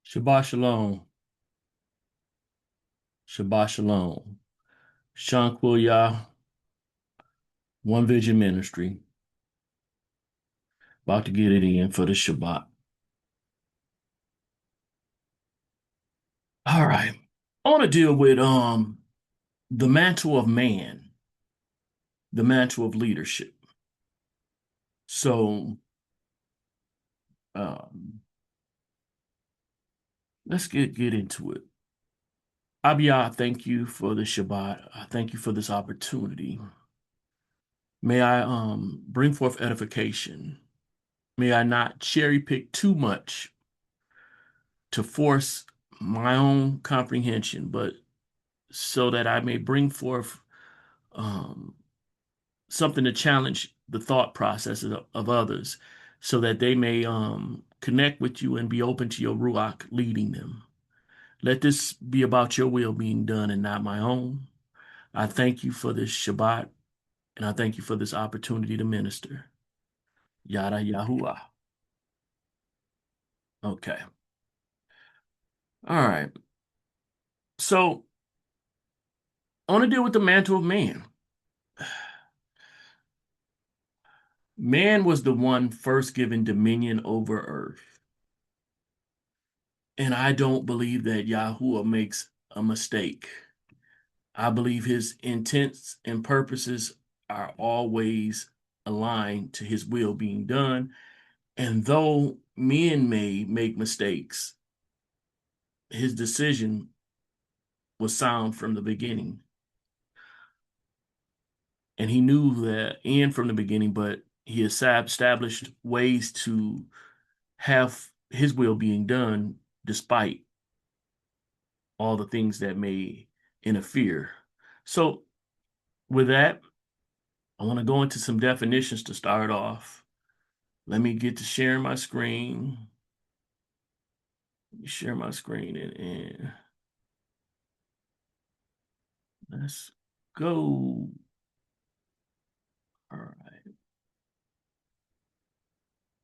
Shabbat shalom. Shabbat shalom. Shankwil Yah, One Vision Ministry. About to get it in for the Shabbat. All right. I want to deal with the mantle of man, the mantle of leadership. So um, let's get into it. Abiyah, thank you for the Shabbat. I thank you for this opportunity. May I bring forth edification. May I not cherry pick too much to force my own comprehension, but so that I may bring forth um, something to challenge the thought processes of others, so that they may connect with you and be open to your Ruach leading them. Let this be about your will being done and not my own. I thank you for this Shabbat, and I thank you for this opportunity to minister. Yada Yahuwah. Okay. All right. So I want to deal with the mantle of man. Man was the one first given dominion over earth. And I don't believe that Yahuwah makes a mistake. I believe his intents and purposes are always aligned to his will being done. And though men may make mistakes, his decision was sound from the beginning. And he knew that end from the beginning, but he has established ways to have his will being done despite all the things that may interfere. So, with that, I want to go into some definitions to start off. Let me get to sharing my screen. Let me share my screen and let's go. All right.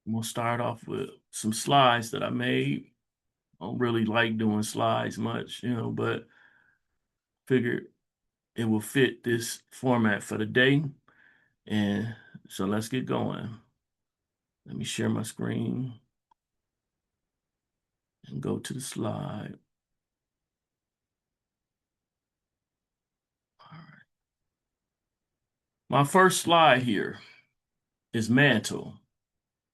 We'll start off with some slides that I made. I don't really like doing slides much, but figured it will fit this format for the day. And so let's get going. Let me share my screen and go to the slide. All right. My first slide here is mantle.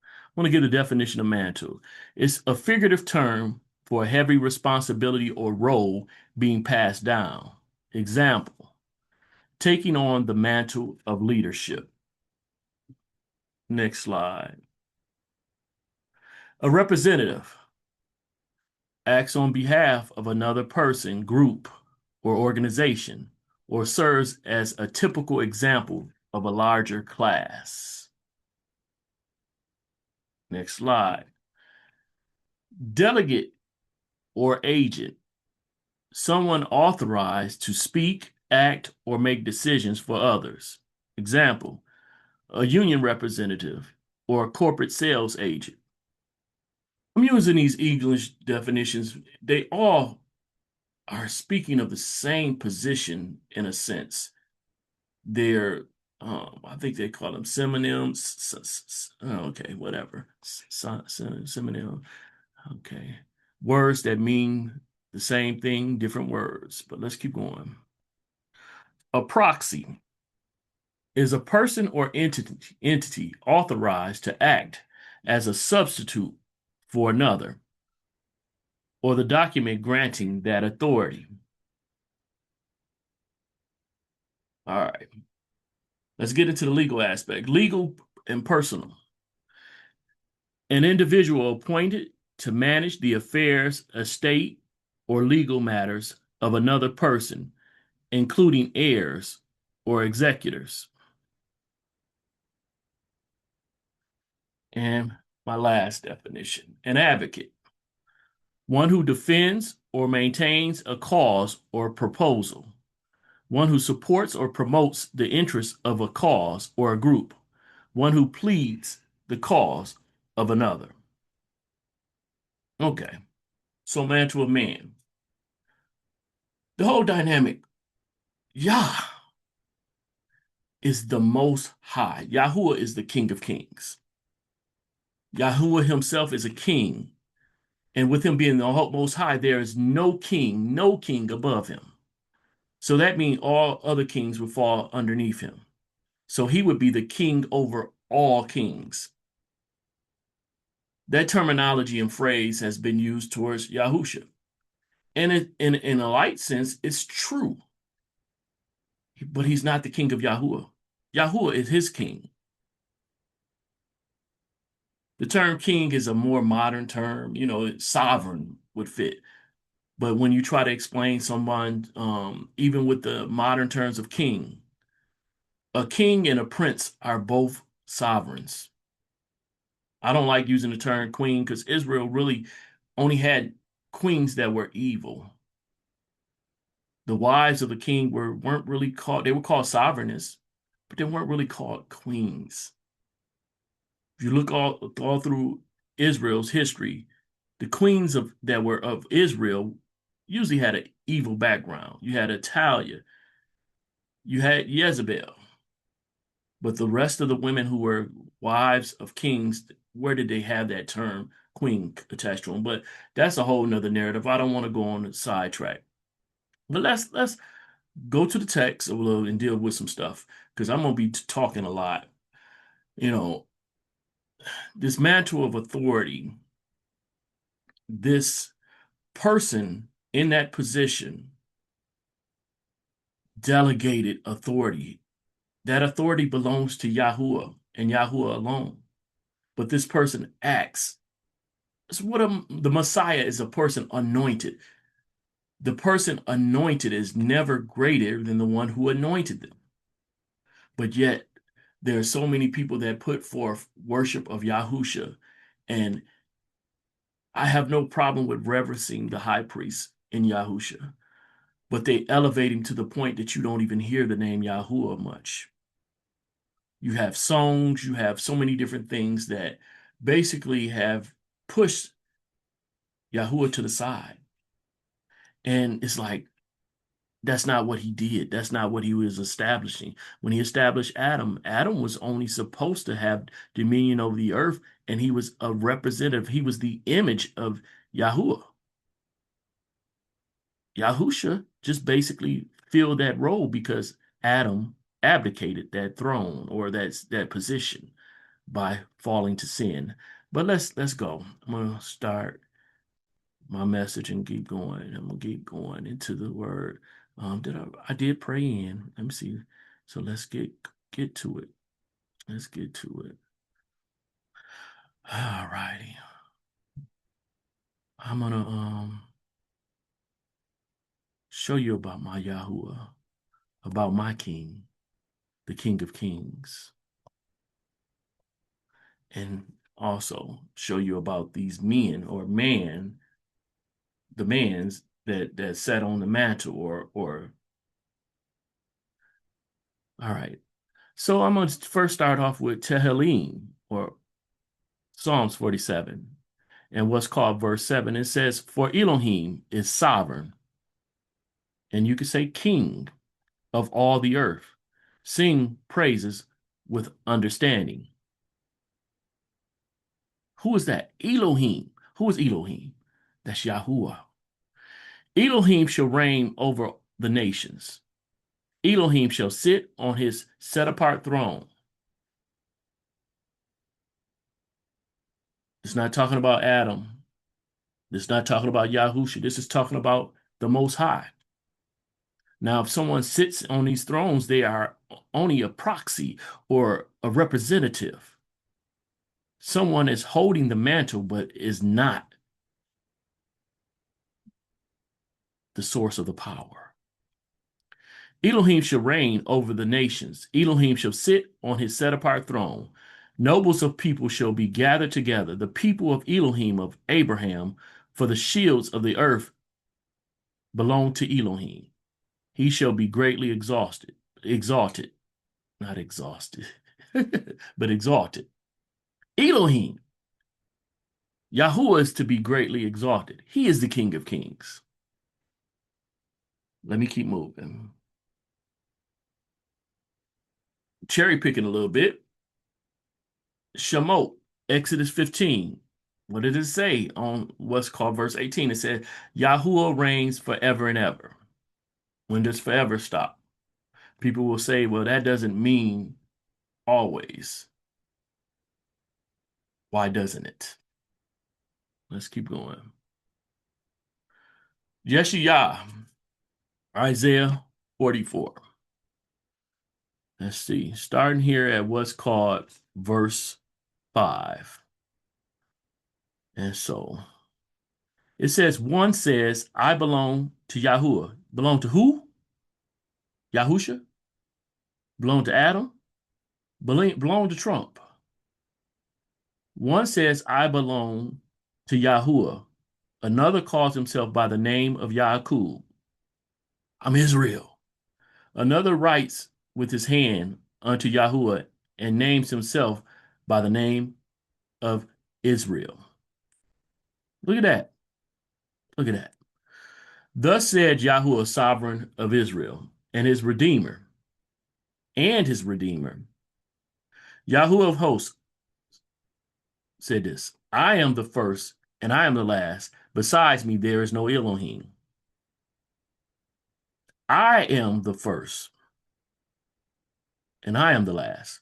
I want to give the definition of mantle. It's a figurative term for a heavy responsibility or role being passed down. Example, taking on the mantle of leadership. Next slide. A representative acts on behalf of another person, group, or organization, or serves as a typical example of a larger class. Next slide. Delegate or agent, someone authorized to speak, act, or make decisions for others. Example, a union representative or a corporate sales agent. I'm using these English definitions. They all are speaking of the same position in a sense. They're, I think they call them synonyms. Okay, whatever. Synonym. Okay. Words that mean the same thing, different words. But let's keep going. A proxy is a person or entity authorized to act as a substitute for another, or the document granting that authority. All right. Let's get into the legal aspect. Legal and personal. An individual appointed to manage the affairs, estate, or legal matters of another person, including heirs or executors. And my last definition, an advocate, one who defends or maintains a cause or proposal, one who supports or promotes the interests of a cause or a group, one who pleads the cause of another. Okay, so mantle of man. The whole dynamic, Yah is the most high. Yahuwah is the King of Kings. Yahuwah himself is a king. And with him being the most high, there is no king above him. So that means all other kings would fall underneath him. So he would be the king over all kings. That terminology and phrase has been used towards Yahusha. And in a light sense, it's true. But he's not the king of Yahuwah. Yahuwah is his king. The term king is a more modern term. Sovereign would fit. But when you try to explain someone, even with the modern terms of king, a king and a prince are both sovereigns. I don't like using the term queen because Israel really only had queens that were evil. The wives of the king weren't really called, they were called sovereigns, but they weren't really called queens. If you look all through Israel's history, the queens that were of Israel usually had an evil background. You had Atalia, you had Jezebel, but the rest of the women who were wives of kings, where did they have that term queen attached to them? But that's a whole nother narrative. I don't want to go on a sidetrack. But let's go to the text a little and deal with some stuff because I'm gonna be talking a lot. You know, this mantle of authority, this person in that position delegated authority. That authority belongs to Yahuwah and Yahuwah alone. But this person acts. It's the Messiah is a person anointed. The person anointed is never greater than the one who anointed them. But yet, there are so many people that put forth worship of Yahusha, and I have no problem with reverencing the high priest in Yahusha, but they elevate him to the point that you don't even hear the name Yahuwah much. You have songs, you have so many different things that basically have pushed Yahuwah to the side. And it's like, that's not what he did. That's not what he was establishing. When he established Adam, Adam was only supposed to have dominion over the earth, and he was a representative. He was the image of Yahuwah. Yahusha just basically filled that role because Adam abdicated that throne or that position by falling to sin. But let's go. I'm gonna start my message and keep going. I'm gonna keep going into the word. I did pray in. Let me see. So let's get to it. Let's get to it. All righty. I'm gonna show you about my Yahuwah, about my King, the King of Kings, and also show you about these men or man, the mans that sat on the mantle or all right. So I'm going to first start off with Tehillim or Psalms 47 and what's called verse 7. It says, "For Elohim is sovereign, and you could say king of all the earth. Sing praises with understanding." Who is that? Elohim. Who is Elohim? That's Yahuwah. Elohim shall reign over the nations. Elohim shall sit on his set apart throne. It's not talking about Adam. It's not talking about Yahusha. This is talking about the Most High. Now, if someone sits on these thrones, they are only a proxy or a representative. Someone is holding the mantle, but is not the source of the power. Elohim shall reign over the nations. Elohim shall sit on his set apart throne. Nobles of people shall be gathered together, the people of Elohim of Abraham, for the shields of the earth belong to Elohim. He shall be greatly exalted, not exhausted, but exalted. Elohim. Yahuwah is to be greatly exalted. He is the King of Kings. Let me keep moving. Cherry picking a little bit. Shemot, Exodus 15. What did it say on what's called verse 18? It said, Yahuwah reigns forever and ever. When does forever stop? People will say, well, that doesn't mean always. Why doesn't it? Let's keep going. Yeshayah, Isaiah 44. Let's see. Starting here at what's called verse 5. And so it says, one says, I belong to Yahuwah. Belong to who? Yahusha? Belong to Adam? Belong to Trump. One says, I belong to Yahuwah. Another calls himself by the name of Yaakov. I'm Israel. Another writes with his hand unto Yahuwah and names himself by the name of Israel. Look at that. Look at that. Thus said Yahuwah, sovereign of Israel, and his Redeemer, Yahuwah of hosts, said this: I am the first, and I am the last. Besides me, there is no Elohim. I am the first, and I am the last.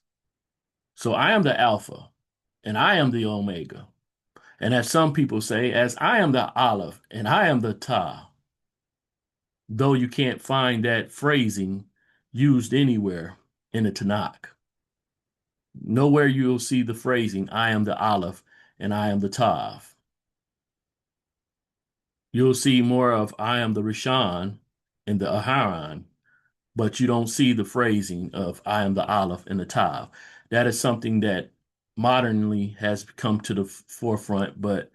So I am the Alpha, and I am the Omega. And as some people say, as I am the Aleph, and I am the Ta, though you can't find that phrasing used anywhere in the Tanakh. Nowhere you'll see the phrasing, I am the Aleph, and I am the Tav. You'll see more of I am the Rishon and the Aharon, but you don't see the phrasing of I am the Aleph and the Tav. That is something that modernly has come to the forefront, but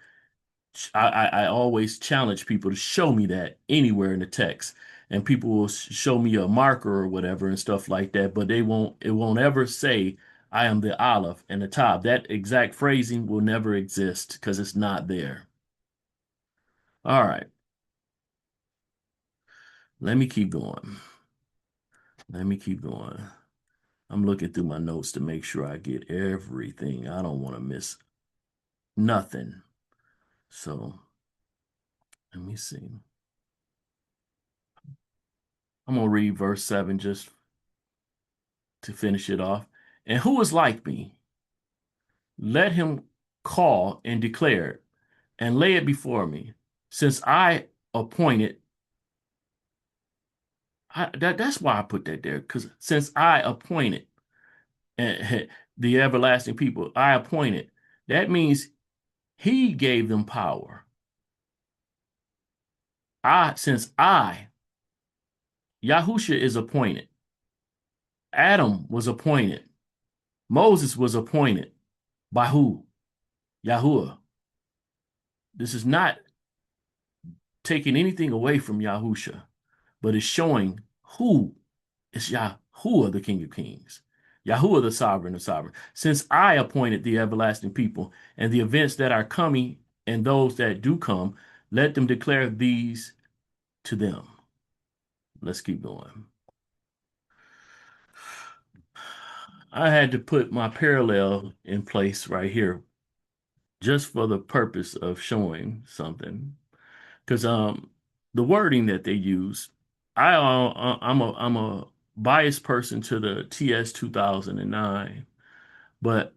I always challenge people to show me that anywhere in the text. And people will show me a marker or whatever and stuff like that, but it won't ever say I am the Aleph and the Tav. That exact phrasing will never exist because it's not there. All right, let me keep going. Let me keep going. I'm looking through my notes to make sure I get everything. I don't want to miss nothing. So let me see. I'm going to read verse 7 just to finish it off. And who is like me? Let him call and declare it, and lay it before me. Since I appointed, that's why I put that there, because since I appointed the everlasting people, I appointed, that means he gave them power. Since Yahusha is appointed, Adam was appointed, Moses was appointed by who? Yahuwah. This is not taking anything away from Yahusha, but it's showing who is Yahuwah, the King of Kings. Yahuwah, the sovereign of sovereign. Since I appointed the everlasting people and the events that are coming and those that do come, let them declare these to them. Let's keep going. I had to put my parallel in place right here just for the purpose of showing something. Because the wording that they use, I'm a biased person to the TS 2009, but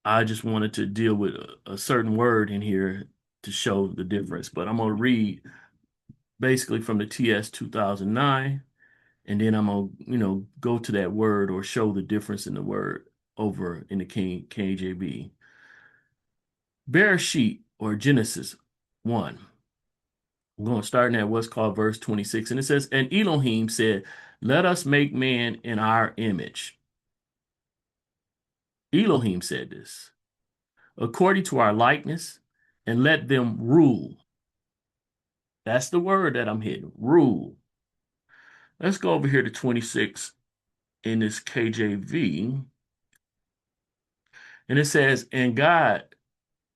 I just wanted to deal with a certain word in here to show the difference. But I'm gonna read basically from the TS 2009, and then I'm gonna, go to that word or show the difference in the word over in the KJV. Bereshit or Genesis 1. I'm going to start at what's called verse 26. And it says, and Elohim said, let us make man in our image. Elohim said this, according to our likeness, and let them rule. That's the word that I'm hitting, rule. Let's go over here to 26 in this KJV. And it says, and God,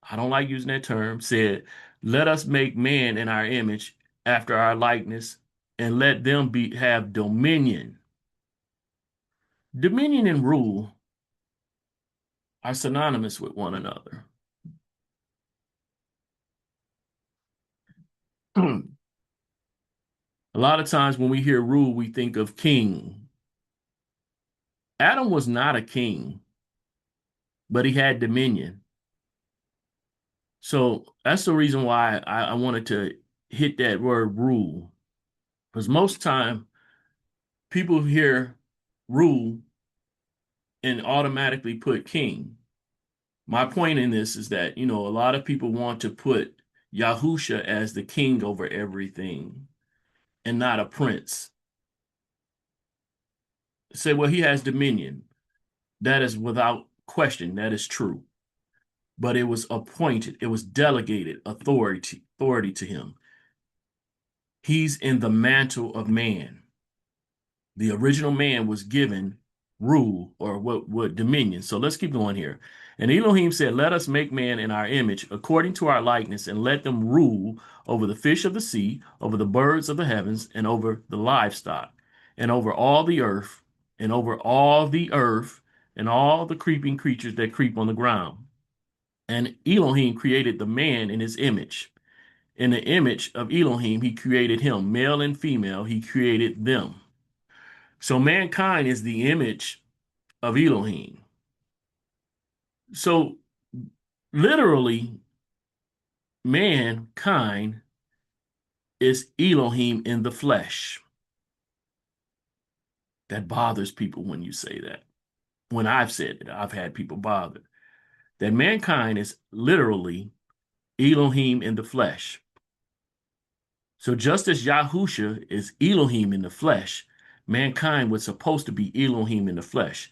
I don't like using that term, said, let us make man in our image after our likeness and let them be have dominion. Dominion and rule are synonymous with one another. A lot of times when we hear rule, we think of king. Adam was not a king, but he had dominion. So that's the reason why I wanted to hit that word rule. Because most time people hear rule and automatically put king. My point in this is that, a lot of people want to put Yahusha as the king over everything and not a prince. Say, well, he has dominion. That is without question. That is true. But it was appointed, it was delegated authority to him. He's in the mantle of man. The original man was given rule or what dominion. So let's keep going here. And Elohim said, let us make man in our image according to our likeness and let them rule over the fish of the sea, over the birds of the heavens, and over the livestock, and over all the earth, and over all the earth, and all the creeping creatures that creep on the ground. And Elohim created the man in his image. In the image of Elohim, he created him, male and female, he created them. So mankind is the image of Elohim. So literally, mankind is Elohim in the flesh. That bothers people when you say that. When I've said it, I've had people bothered. That mankind is literally Elohim in the flesh. So just as Yahusha is Elohim in the flesh, mankind was supposed to be Elohim in the flesh.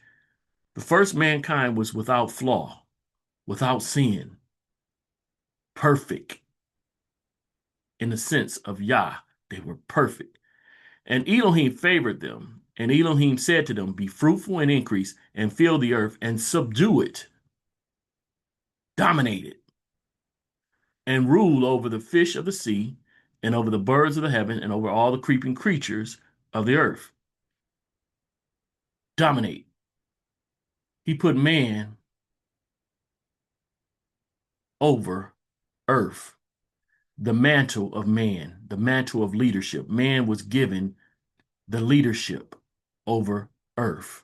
The first mankind was without flaw, without sin, perfect in the sense of Yah. They were perfect. And Elohim favored them. And Elohim said to them, be fruitful and increase and fill the earth and subdue it, dominate it, and rule over the fish of the sea and over the birds of the heaven and over all the creeping creatures of the earth. Dominate. He put man over earth, the mantle of man, the mantle of leadership. Man was given the leadership over earth.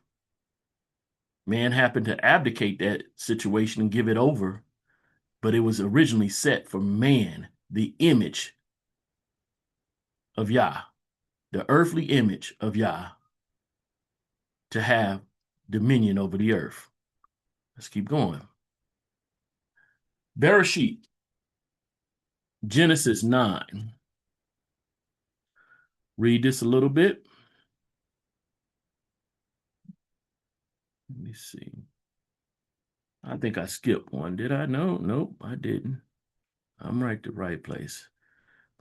Man happened to abdicate that situation and give it over, but it was originally set for man, the image of Yah, the earthly image of Yah, to have dominion over the earth. Let's keep going. Bereshit, Genesis 9. Read this a little bit. Let me see. I think I skipped one. Did I? No, nope, I didn't. I'm right the right place.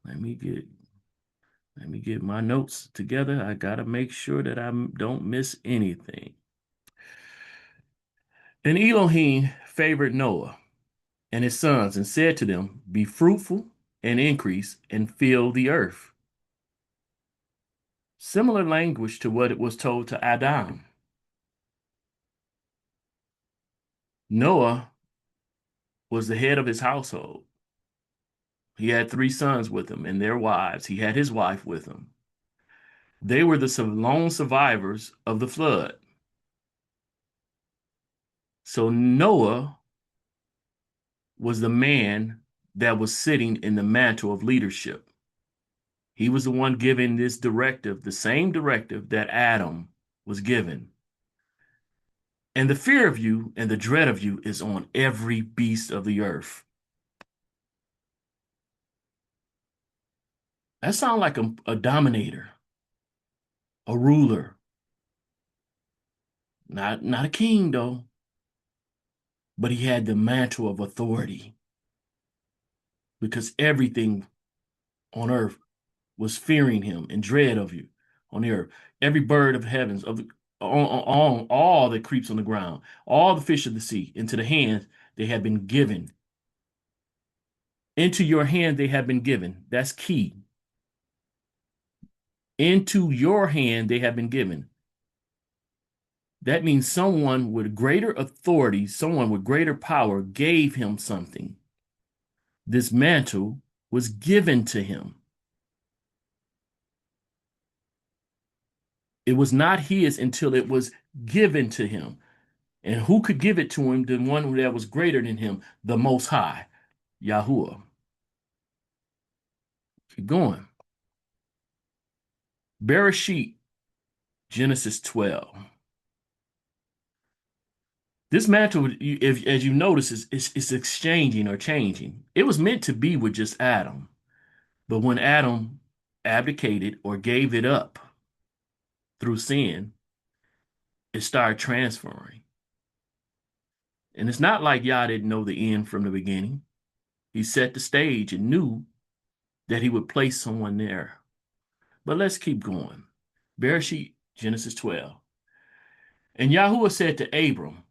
Let me get my notes together. I gotta make sure that I don't miss anything. And Elohim favored Noah and his sons and said to them, be fruitful and increase and fill the earth. Similar language to what it was told to Adam. Noah was the head of his household. He had 3 sons with him and their wives. He had his wife with him. They were the lone survivors of the flood. So Noah was the man that was sitting in the mantle of leadership. He was the one giving this directive, the same directive that Adam was given. And the fear of you and the dread of you is on every beast of the earth. That sounds like a dominator, a ruler. Not a king, though, but he had the mantle of authority because everything on earth was fearing him and dread of you on the earth. Every bird of heavens, on all that creeps on the ground, all the fish of the sea, into the hands they have been given. Into your hand they have been given. That's key. Into your hand they have been given. That means someone with greater authority, someone with greater power gave him something. This mantle was given to him. It was not his until it was given to him. And who could give it to him? The one that was greater than him, the Most High, Yahuwah. Keep going. Bereshit, Genesis 12. This mantle, if, as you notice, is exchanging or changing. It was meant to be with just Adam. But when Adam abdicated or gave it up through sin, it started transferring. And it's not like Yah didn't know the end from the beginning. He set the stage and knew that he would place someone there. But let's keep going. Bereshit, Genesis 12. And Yahuwah said to Abram,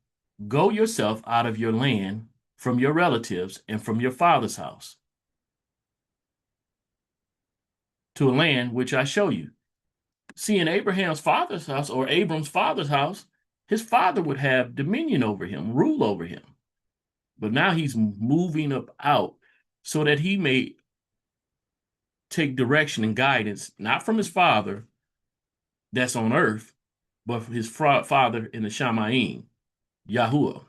go yourself out of your land, from your relatives, and from your father's house, to a land which I show you. See, in Abraham's father's house, or Abram's father's house, his father would have dominion over him, rule over him. But now he's moving up out so that he may take direction and guidance, not from his father that's on earth, but from his father in the Shamayim, Yahuwah.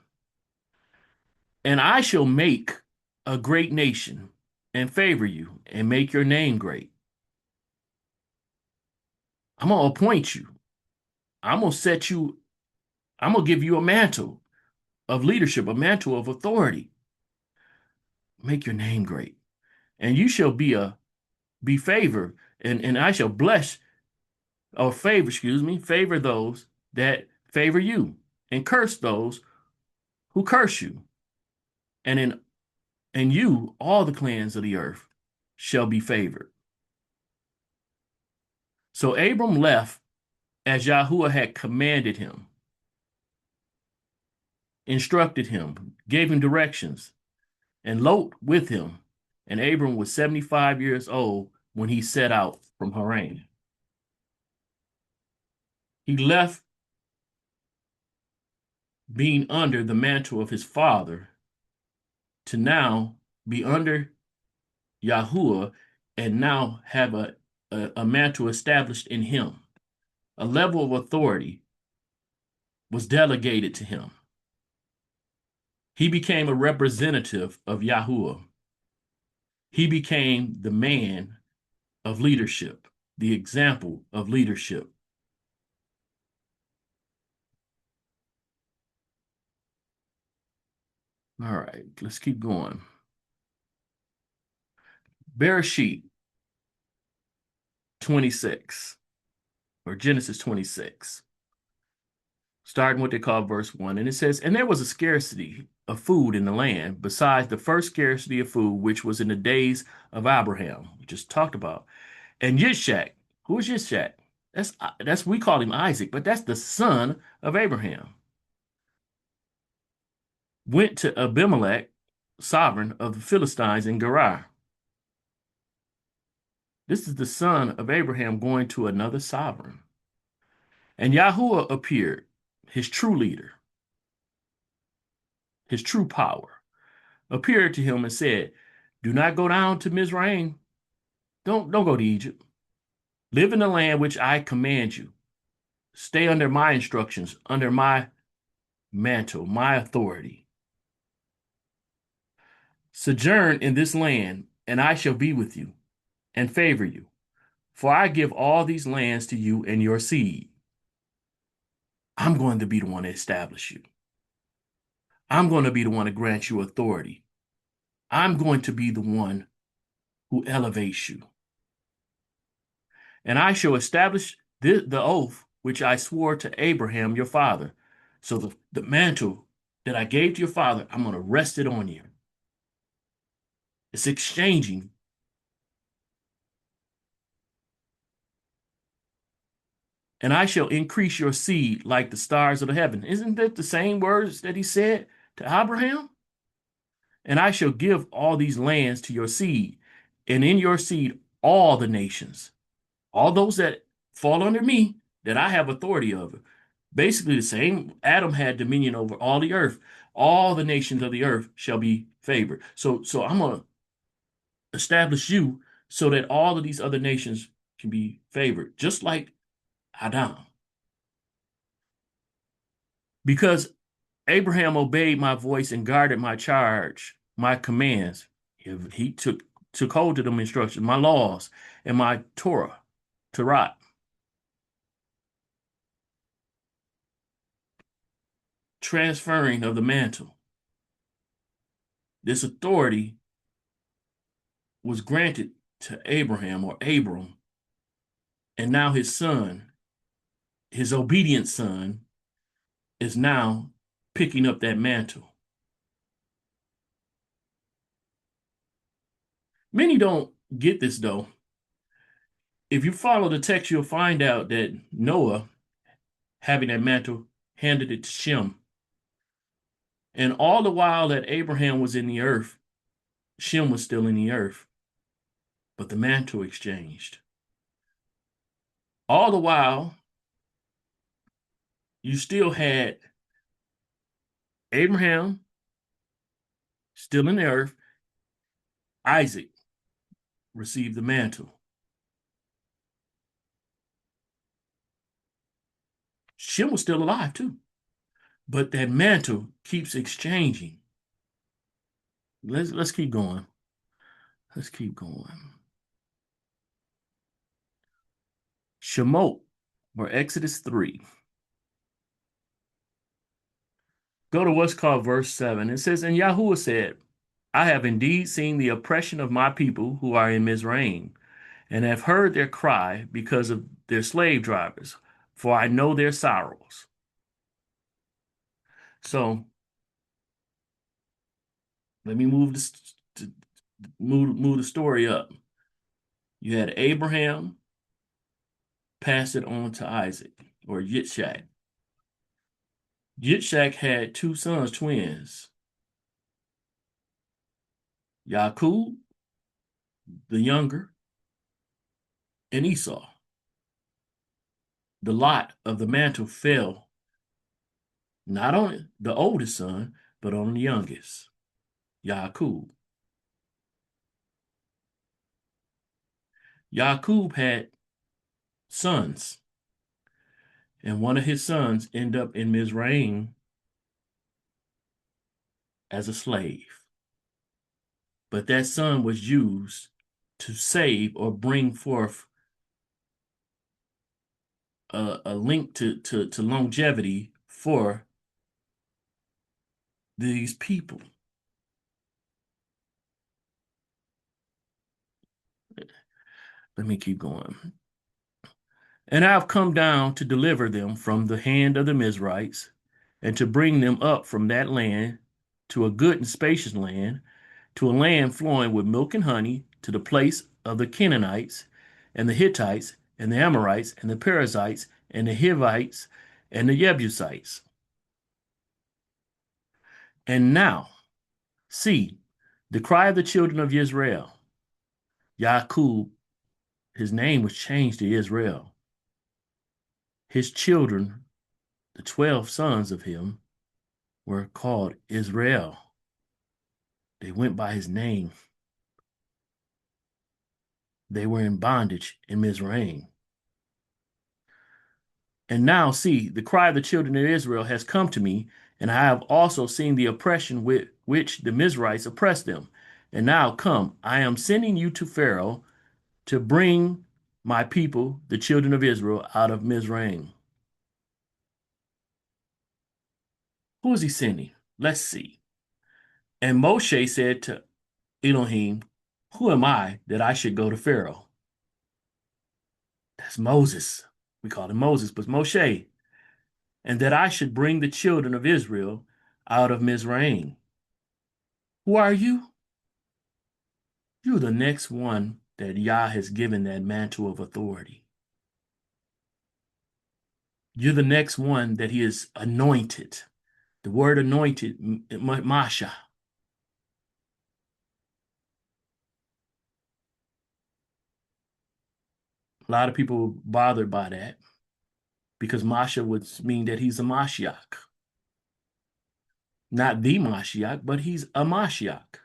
And I shall make a great nation and favor you and make your name great. I'm going to appoint you. I'm going to set you, I'm going to give you a mantle of leadership, a mantle of authority. Make your name great. And you shall be favored, and I shall bless or favor, favor those that favor you, and curse those who curse you. And in you all the clans of the earth shall be favored. So Abram left as Yahuwah had commanded him, instructed him, gave him directions, and Lot with him. And Abram was 75 years old when he set out from Haran. He left being under the mantle of his father to now be under Yahuwah and now have a mantle established in him. A level of authority was delegated to him. He became a representative of Yahuwah. He became the man of leadership, the example of leadership. All right, let's keep going. Bereshit 26, or Genesis 26, starting what they call verse 1. And it says, and there was a scarcity of food in the land, besides the first scarcity of food, which was in the days of Abraham, we just talked about. And Yishak, who is Yishak? That's we call him Isaac, but that's the son of Abraham. Went to Abimelech, sovereign of the Philistines in Gerar. This is the son of Abraham going to another sovereign. And Yahuwah appeared, his true leader, his true power, appeared to him and said, do not go down to Mizraim. Don't go to Egypt. Live in the land which I command you. Stay under my instructions, under my mantle, my authority. Sojourn in this land, and I shall be with you and favor you. For I give all these lands to you and your seed. I'm going to be the one to establish you. I'm going to be the one to grant you authority. I'm going to be the one who elevates you. And I shall establish the oath which I swore to Abraham your father. So the mantle that I gave to your father, I'm going to rest it on you. It's exchanging. and I shall increase your seed like the stars of the heaven. Isn't that the same words that he said to Abraham? And I shall give all these lands to your seed, and in your seed all the nations, all those that fall under me, that I have authority over. Basically, the same Adam had dominion over all the earth. All the nations of the earth shall be favored. So I'm gonna establish you so that all of these other nations can be favored, just like Adam. Because Abraham obeyed my voice and guarded my charge, my commands. He took hold of them instructions, my laws, and my Torah, transferring of the mantle. This authority was granted to Abraham or Abram, and now his son, his obedient son, is now picking up that mantle. Many don't get this though. If you follow the text, you'll find out that Noah, having that mantle, handed it to Shem. And all the while that Abraham was in the earth, Shem was still in the earth, but the mantle exchanged. All the while, you still had Abraham still in the earth, Isaac received the mantle. Shem was still alive too, but that mantle keeps exchanging. Let's keep going. Let's keep going. Shemot, or Exodus 3. Go to what's called verse 7. It says, And Yahuwah said, I have indeed seen the oppression of my people who are in Mizraim, and have heard their cry because of their slave drivers, for I know their sorrows. So let me move the story up. You had Abraham pass it on to Isaac, or Yitzhak. Yitzhak had two sons, twins, Yaakov, the younger, and Esau. The lot of the mantle fell not on the oldest son, but on the youngest, Yaakov. Yaakov had sons, and one of his sons ended up in Mizraim as a slave. But that son was used to save or bring forth a link to longevity for these people. Let me keep going. And I've come down to deliver them from the hand of the Mizrites, and to bring them up from that land to a good and spacious land, to a land flowing with milk and honey, to the place of the Canaanites, and the Hittites, and the Amorites, and the Perizzites, and the Hivites, and the Jebusites. And now, see, the cry of the children of Israel. Yaakov, his name was changed to Israel. His children, the 12 sons of him, were called Israel. They went by his name. They were in bondage in Mizraim. And now, see, the cry of the children of Israel has come to me, and I have also seen the oppression with which the Mizrahites oppressed them. And now, come, I am sending you to Pharaoh to bring my people, the children of Israel, out of Mizraim. Who is he sending? Let's see. And Moshe said to Elohim, Who am I that I should go to Pharaoh? That's Moses. We call him Moses, but Moshe. And that I should bring the children of Israel out of Mizraim. Who are you? You're the next one that Yah has given that mantle of authority. You're the next one that he is anointed. The word anointed, Masha. A lot of people are bothered by that because Masha would mean that he's a Mashiach. Not the Mashiach, but he's a Mashiach.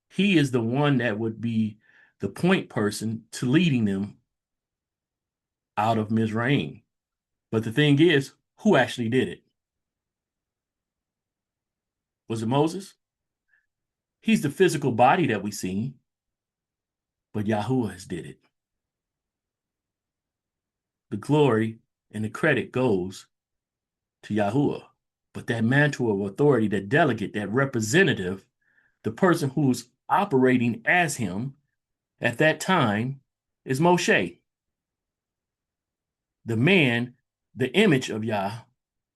He is the one that would be the point person to leading them out of Mizraim. But the thing is, who actually did it? Was it Moses? He's the physical body that we see, but Yahuwah has did it. The glory and the credit goes to Yahuwah. But that mantle of authority, that delegate, that representative, the person who's operating as him at that time is Moshe, the man, the image of Yah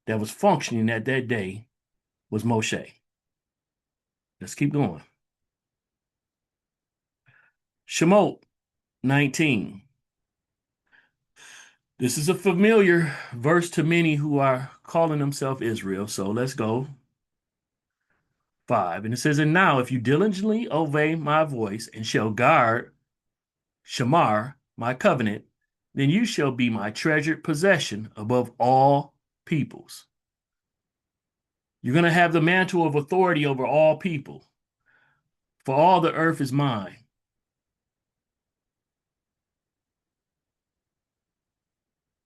that was functioning at that day was Moshe. Let's keep going. Shemot 19. This is a familiar verse to many who are calling themselves Israel. So let's go. 5. And it says, and now if you diligently obey my voice and shall guard Shamar, my covenant, then you shall be my treasured possession above all peoples. You're going to have the mantle of authority over all people. For all the earth is mine.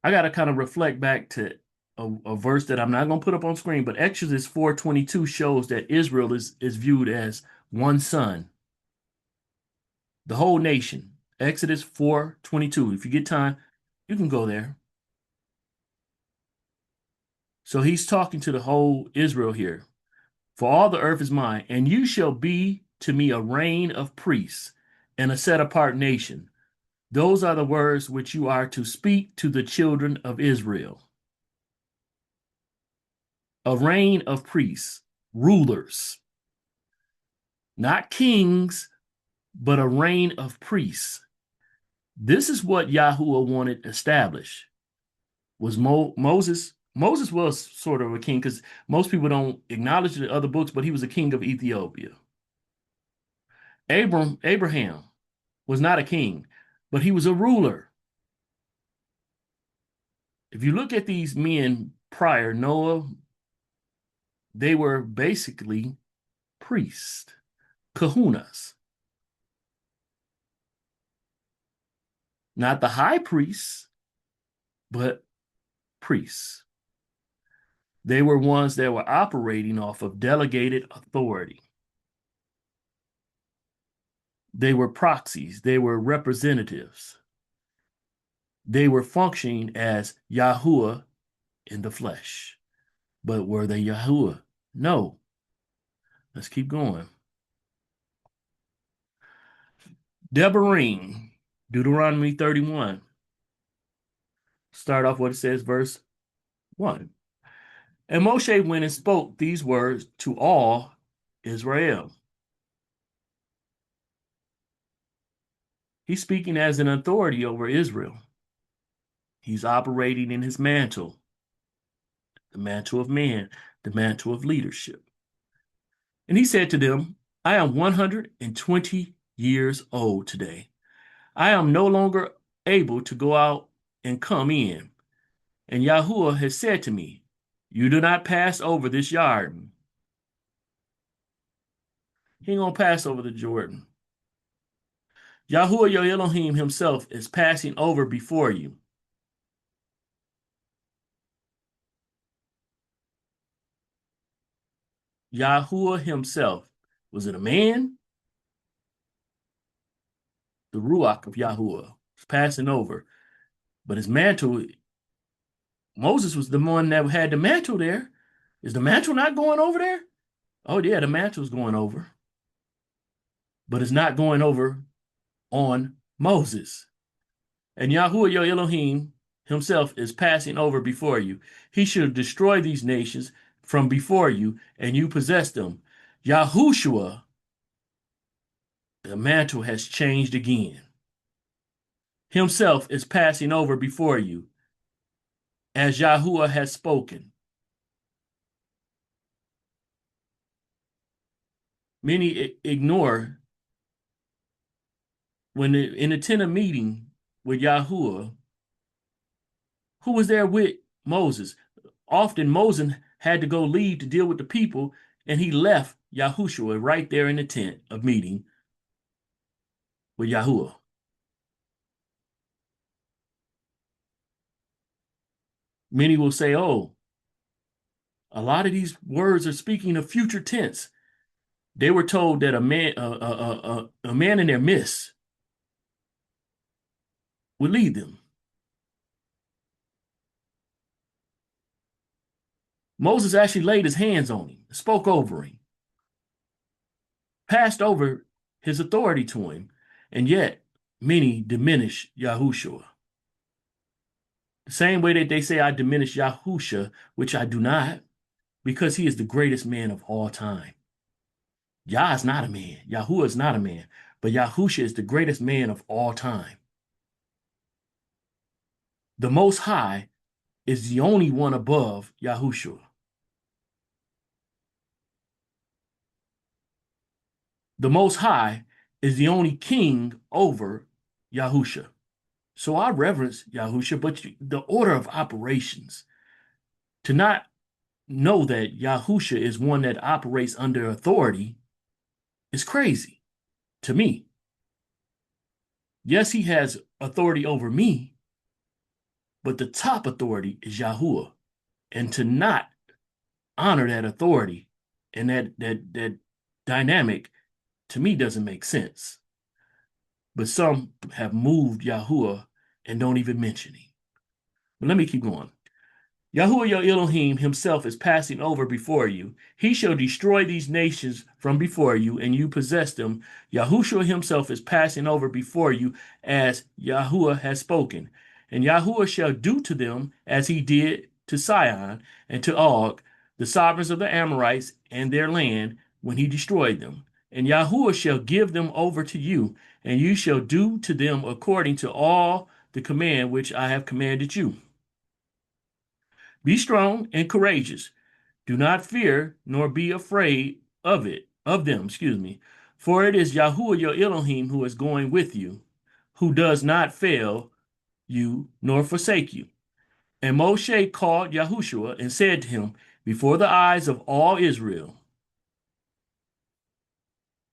I got to kind of reflect back to a verse that I'm not going to put up on screen, but Exodus 4:22 shows that Israel is viewed as one son, the whole nation. Exodus 4:22. If you get time, you can go there. So he's talking to the whole Israel here. For all the earth is mine, and you shall be to me a reign of priests and a set apart nation. Those are the words which you are to speak to the children of Israel. A reign of priests, rulers, not kings, but a reign of priests. This is what Yahuwah wanted established. Was Moses? Moses was sort of a king because most people don't acknowledge the other books, but he was a king of Ethiopia. Abraham was not a king, but he was a ruler. If you look at these men prior, Noah, they were basically priests, kahunas. Not the high priests, but priests. They were ones that were operating off of delegated authority. They were proxies. They were representatives. They were functioning as Yahuwah in the flesh. But were they Yahuwah? No. Let's keep going. Devarim, Deuteronomy 31. Start off what it says, verse 1. And Moshe went and spoke these words to all Israel. He's speaking as an authority over Israel. He's operating in his mantle, the mantle of man, the mantle of leadership. And he said to them, I am 120 years old today. I am no longer able to go out and come in. And Yahuwah has said to me, you do not pass over this Jordan. He ain't gonna pass over the Jordan. Yahuwah your Elohim himself is passing over before you. Yahuwah himself. Was it a man? The Ruach of Yahuwah was passing over. But his mantle, Moses was the one that had the mantle there. Is the mantle not going over there? Oh, yeah, the mantle's going over. But it's not going over on Moses. And Yahuwah your Elohim himself is passing over before you. He should destroy these nations from before you, and you possess them. Yahushua, the mantle has changed again. himself is passing over before you, as Yahuwah has spoken. Many ignore when in attend a meeting with Yahuwah, who was there with Moses. Often Moses had to go leave to deal with the people, and he left Yahushua right there in the tent of meeting with Yahuwah. Many will say, oh, a lot of these words are speaking of future tense. They were told that a man in their midst would lead them. Moses actually laid his hands on him, spoke over him, passed over his authority to him, and yet many diminish Yahushua. The same way that they say I diminish Yahusha, which I do not, because he is the greatest man of all time. Yah is not a man. Yahuwah is not a man. But Yahusha is the greatest man of all time. The Most High is the only one above Yahushua. The Most High is the only king over Yahusha. So I reverence Yahusha, but the order of operations, to not know that Yahusha is one that operates under authority is crazy to me. Yes, he has authority over me, but the top authority is Yahuwah. And to not honor that authority and that dynamic to me doesn't make sense. But some have moved Yahuwah and don't even mention him. But let me keep going. Yahuwah your Elohim himself is passing over before you. He shall destroy these nations from before you, and you possess them. Yahushua himself is passing over before you, as Yahuwah has spoken. And Yahuwah shall do to them as he did to Sihon and to Og, the sovereigns of the Amorites and their land, when he destroyed them. And Yahuwah shall give them over to you, and you shall do to them according to all the command which I have commanded you. Be strong and courageous. Do not fear, nor be afraid of them, excuse me. For it is Yahuwah your Elohim who is going with you, who does not fail you nor forsake you. And Moshe called Yahushua and said to him, before the eyes of all Israel,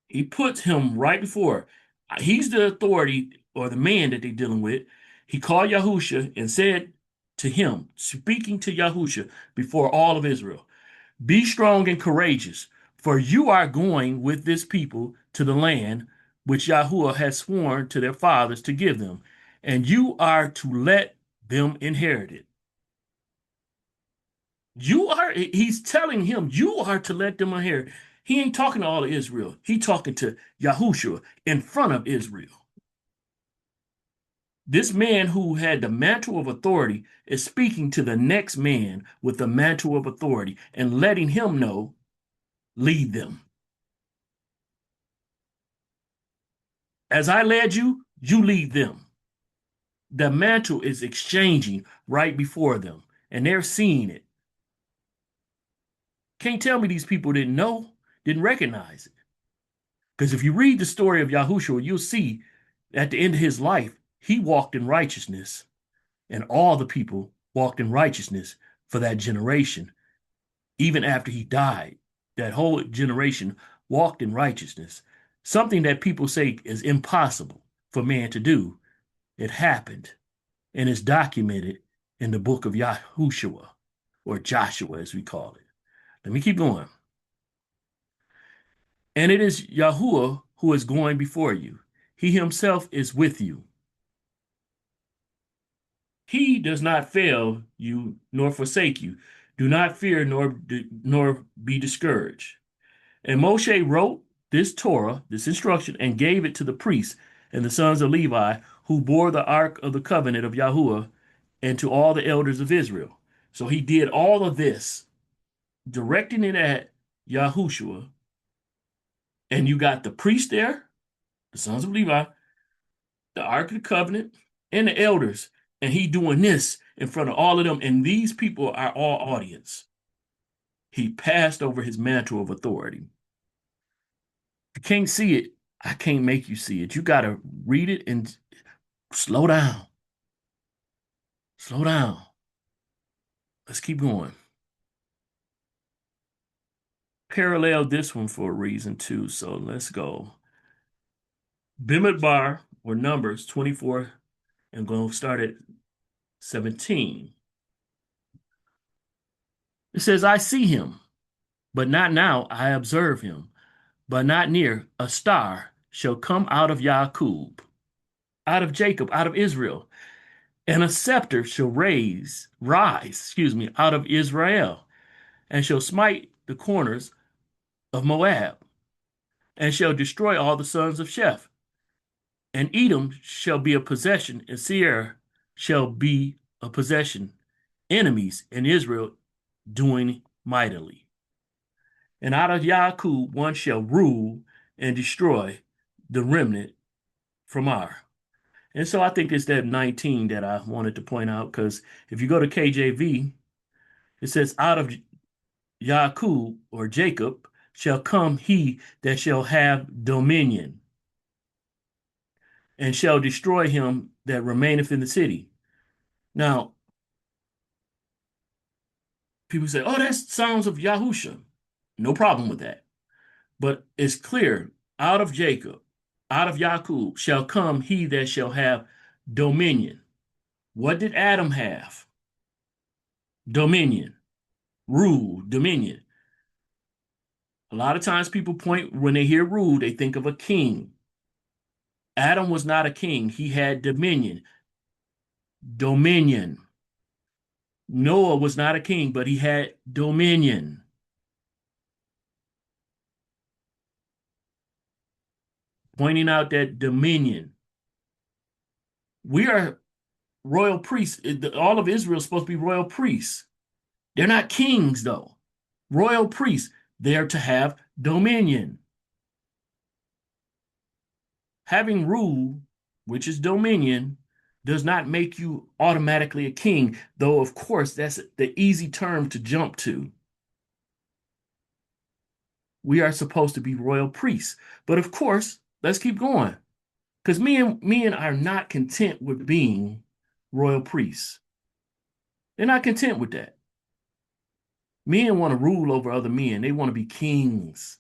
he puts him right before. He's the authority or the man that they're dealing with. He called Yahusha and said to him, speaking to Yahusha before all of Israel, be strong and courageous, for you are going with this people to the land which Yahuwah has sworn to their fathers to give them, and you are to let them inherit it. He's telling him, you are to let them inherit. He ain't talking to all of Israel. He's talking to Yahushua in front of Israel. This man who had the mantle of authority is speaking to the next man with the mantle of authority and letting him know, lead them. As I led you, you lead them. The mantle is exchanging right before them, and they're seeing it. Can't tell me these people didn't know, didn't recognize it. Because if you read the story of Yahushua, you'll see at the end of his life, he walked in righteousness, and all the people walked in righteousness for that generation. Even after he died, that whole generation walked in righteousness. Something that people say is impossible for man to do. It happened and is documented in the book of Yahushua, or Joshua as we call it. Let me keep going. And it is Yahuwah who is going before you. He himself is with you. He does not fail you nor forsake you. Do not fear nor be discouraged. And Moshe wrote this Torah, this instruction, and gave it to the priests and the sons of Levi who bore the ark of the covenant of Yahuwah, and to all the elders of Israel. So he did all of this, directing it at Yahushua. And you got the priest there, the sons of Levi, the ark of the covenant, and the elders, and he doing this in front of all of them, and these people are all audience. He passed over his mantle of authority. If you can't see it, I can't make you see it. You got to read it and slow down. Slow down. Let's keep going. Parallel this one for a reason too. So let's go. Bimidbar or Numbers 24 and going to start at 17. It says, I see him, but not now. I observe him, but not near. A star shall come out of Jacob, out of Jacob, out of Israel, and a scepter shall rise, out of Israel, and shall smite the corners of Moab, and shall destroy all the sons of Sheph. And Edom shall be a possession, and Seir shall be a possession. Enemies in Israel doing mightily. And out of Jacob one shall rule and destroy the remnant from Ar. And so I think it's that 19 that I wanted to point out, because if you go to KJV, it says, out of Jacob or Jacob shall come he that shall have dominion, and shall destroy him that remaineth in the city. Now, people say, oh, that sounds of Yahusha. No problem with that. But it's clear, out of Jacob, out of Jacob shall come he that shall have dominion. What did Adam have? Dominion, rule, dominion. A lot of times people point, when they hear rule, they think of a king. Adam was not a king. He had dominion. Dominion. Noah was not a king, but he had dominion. Pointing out that dominion. We are royal priests. All of Israel is supposed to be royal priests. They're not kings, though. Royal priests. They're to have dominion. Having rule, which is dominion, does not make you automatically a king, though, of course, that's the easy term to jump to. We are supposed to be royal priests. But of course, let's keep going. Because men are not content with being royal priests. They're not content with that. Men want to rule over other men. They want to be kings.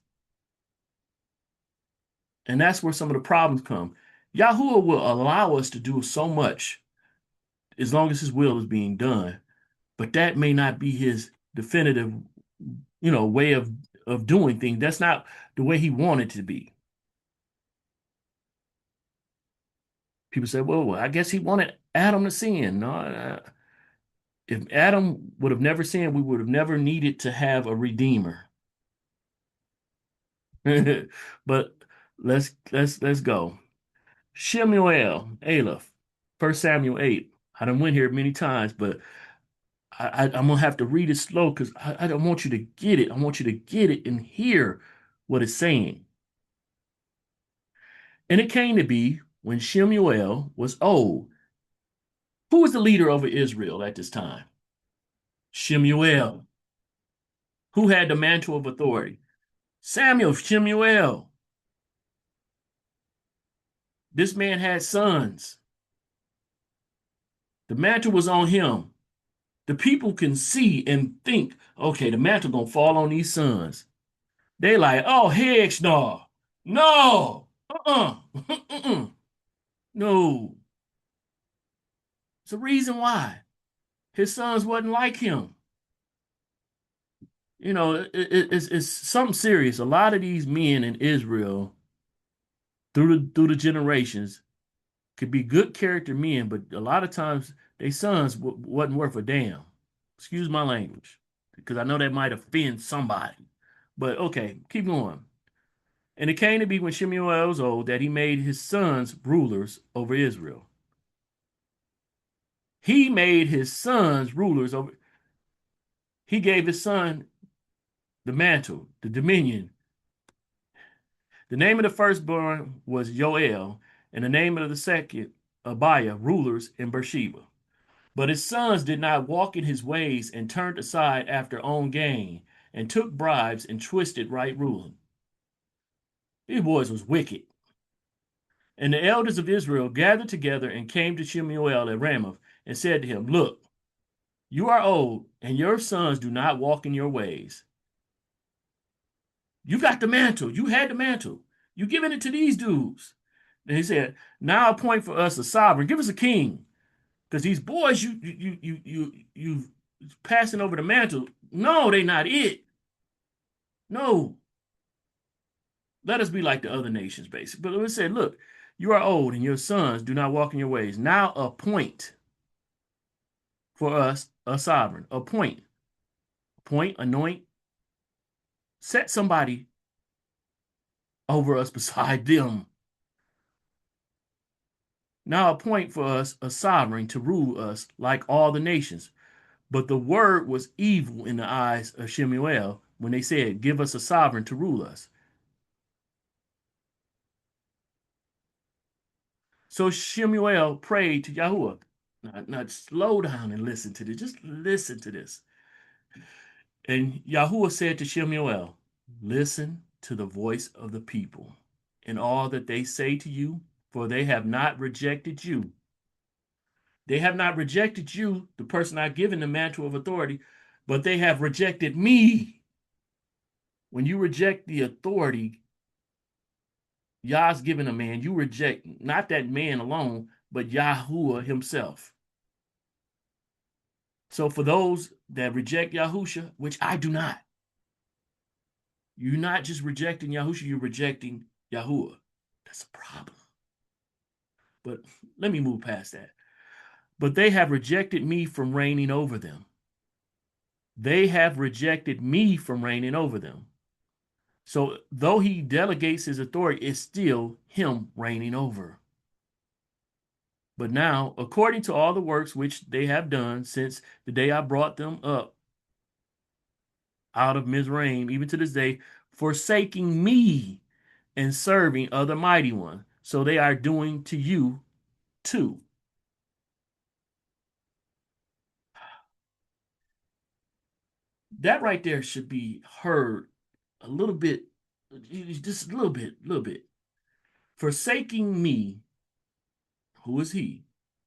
And that's where some of the problems come. Yahuwah will allow us to do so much as long as his will is being done. But that may not be his definitive, way of doing things. That's not the way he wanted to be. People say, well, I guess he wanted Adam to sin. No, if Adam would have never sinned, we would have never needed to have a redeemer. But let's go. Shemuel, Aleph, 1 Samuel 8. I done went here many times, but I'm gonna have to read it slow because I don't want you to get it. I want you to get it and hear what it's saying. And it came to be when Shemuel was old. Who was the leader over Israel at this time? Shemuel. Who had the mantle of authority? Samuel, Shemuel. This man had sons. The mantle was on him. The people can see and think, okay, the mantle gonna fall on these sons. They like, oh, heck no. No. Uh-uh. No. It's a reason why. His sons wasn't like him. It's something serious. A lot of these men in Israel, through the generations, could be good character men, but a lot of times their sons wasn't worth a damn. Excuse my language, because I know that might offend somebody. But okay, keep going. And it came to be when Shemuel was old that he made his sons rulers over Israel. He made his sons rulers over. He gave his son the mantle, the dominion. The name of the firstborn was Joel, and the name of the second Abiah, rulers in Beersheba. But his sons did not walk in his ways and turned aside after own gain and took bribes and twisted right ruling. These boys was wicked. And the elders of Israel gathered together and came to Shemuel at Ramoth and said to him, Look, you are old, and your sons do not walk in your ways. You got the mantle. You had the mantle. You giving it to these dudes. And he said, Now appoint for us a sovereign. Give us a king. Because these boys you passing over the mantle. No, they not it. No. Let us be like the other nations, basically. But it said, look, you are old, and your sons do not walk in your ways. Now appoint for us a sovereign. Appoint, anoint, set somebody over us beside them. Now appoint for us a sovereign to rule us like all the nations. But the word was evil in the eyes of Shemuel when they said, Give us a sovereign to rule us. So Shemuel prayed to Yahuwah. Now slow down and listen to this. Just listen to this. And Yahuwah said to Shemuel, Listen to the voice of the people and all that they say to you, for they have not rejected you. They have not rejected you, the person I've given the mantle of authority, but they have rejected me. When you reject the authority Yah's given a man, you reject not that man alone, but Yahuwah himself. So for those that reject Yahusha, which I do not, you're not just rejecting Yahusha, you're rejecting Yahuwah. That's a problem. But let me move past that. But they have rejected me from reigning over them. They have rejected me from reigning over them. So though he delegates his authority, it's still him reigning over. But now, according to all the works which they have done since the day I brought them up out of Mizraim, even to this day, forsaking me and serving other mighty ones, so they are doing to you too. That right there should be heard a little bit, just a little bit. Forsaking me, who is he?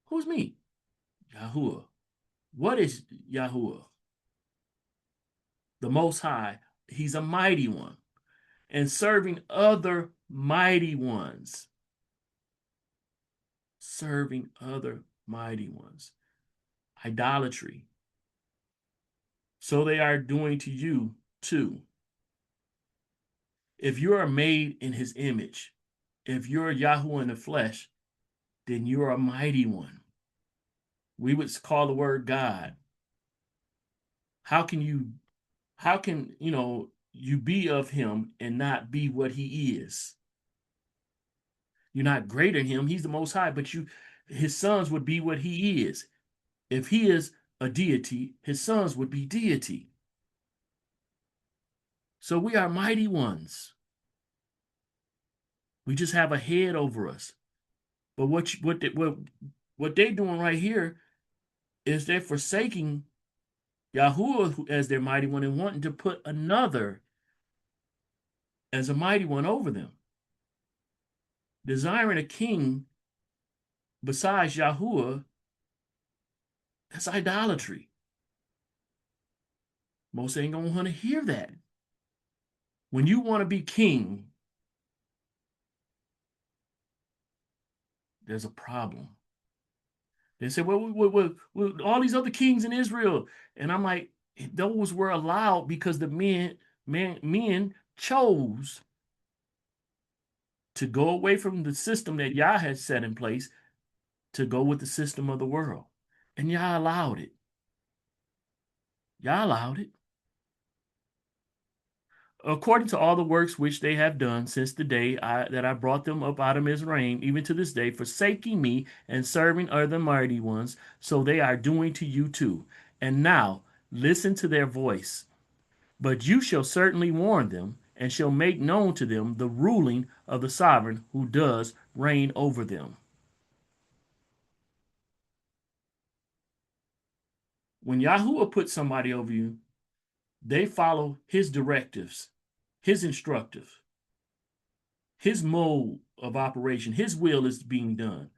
Who's me? Yahuwah. What is Yahuwah? The Most High. He's a mighty one. And serving other mighty ones. Serving other mighty ones. Idolatry. So they are doing to you too. If you are made in his image, if you're Yahweh in the flesh, then you're a mighty one. We would call the word God. How can you be of him and not be what he is? You're not greater than him. He's the most high, but his sons would be what he is. If he is a deity, his sons would be deity. So we are mighty ones. We just have a head over us. But what they doing right here is they're forsaking Yahuwah as their mighty one and wanting to put another as a mighty one over them. Desiring a king besides Yahuwah, that's idolatry. Most ain't gonna want to hear that. When you want to be king, there's a problem. They say, well, all these other kings in Israel. And I'm like, those were allowed because the men chose to go away from the system that Yah had set in place to go with the system of the world. And Yah allowed it. Yah allowed it. According to all the works which they have done since the day that I brought them up out of Mizraim, even to this day, forsaking me and serving other mighty ones, so they are doing to you too. And now listen to their voice. But you shall certainly warn them, and shall make known to them the ruling of the sovereign who does reign over them. When Yahuwah puts somebody over you, they follow his directives, his instructive, his mode of operation, his will is being done.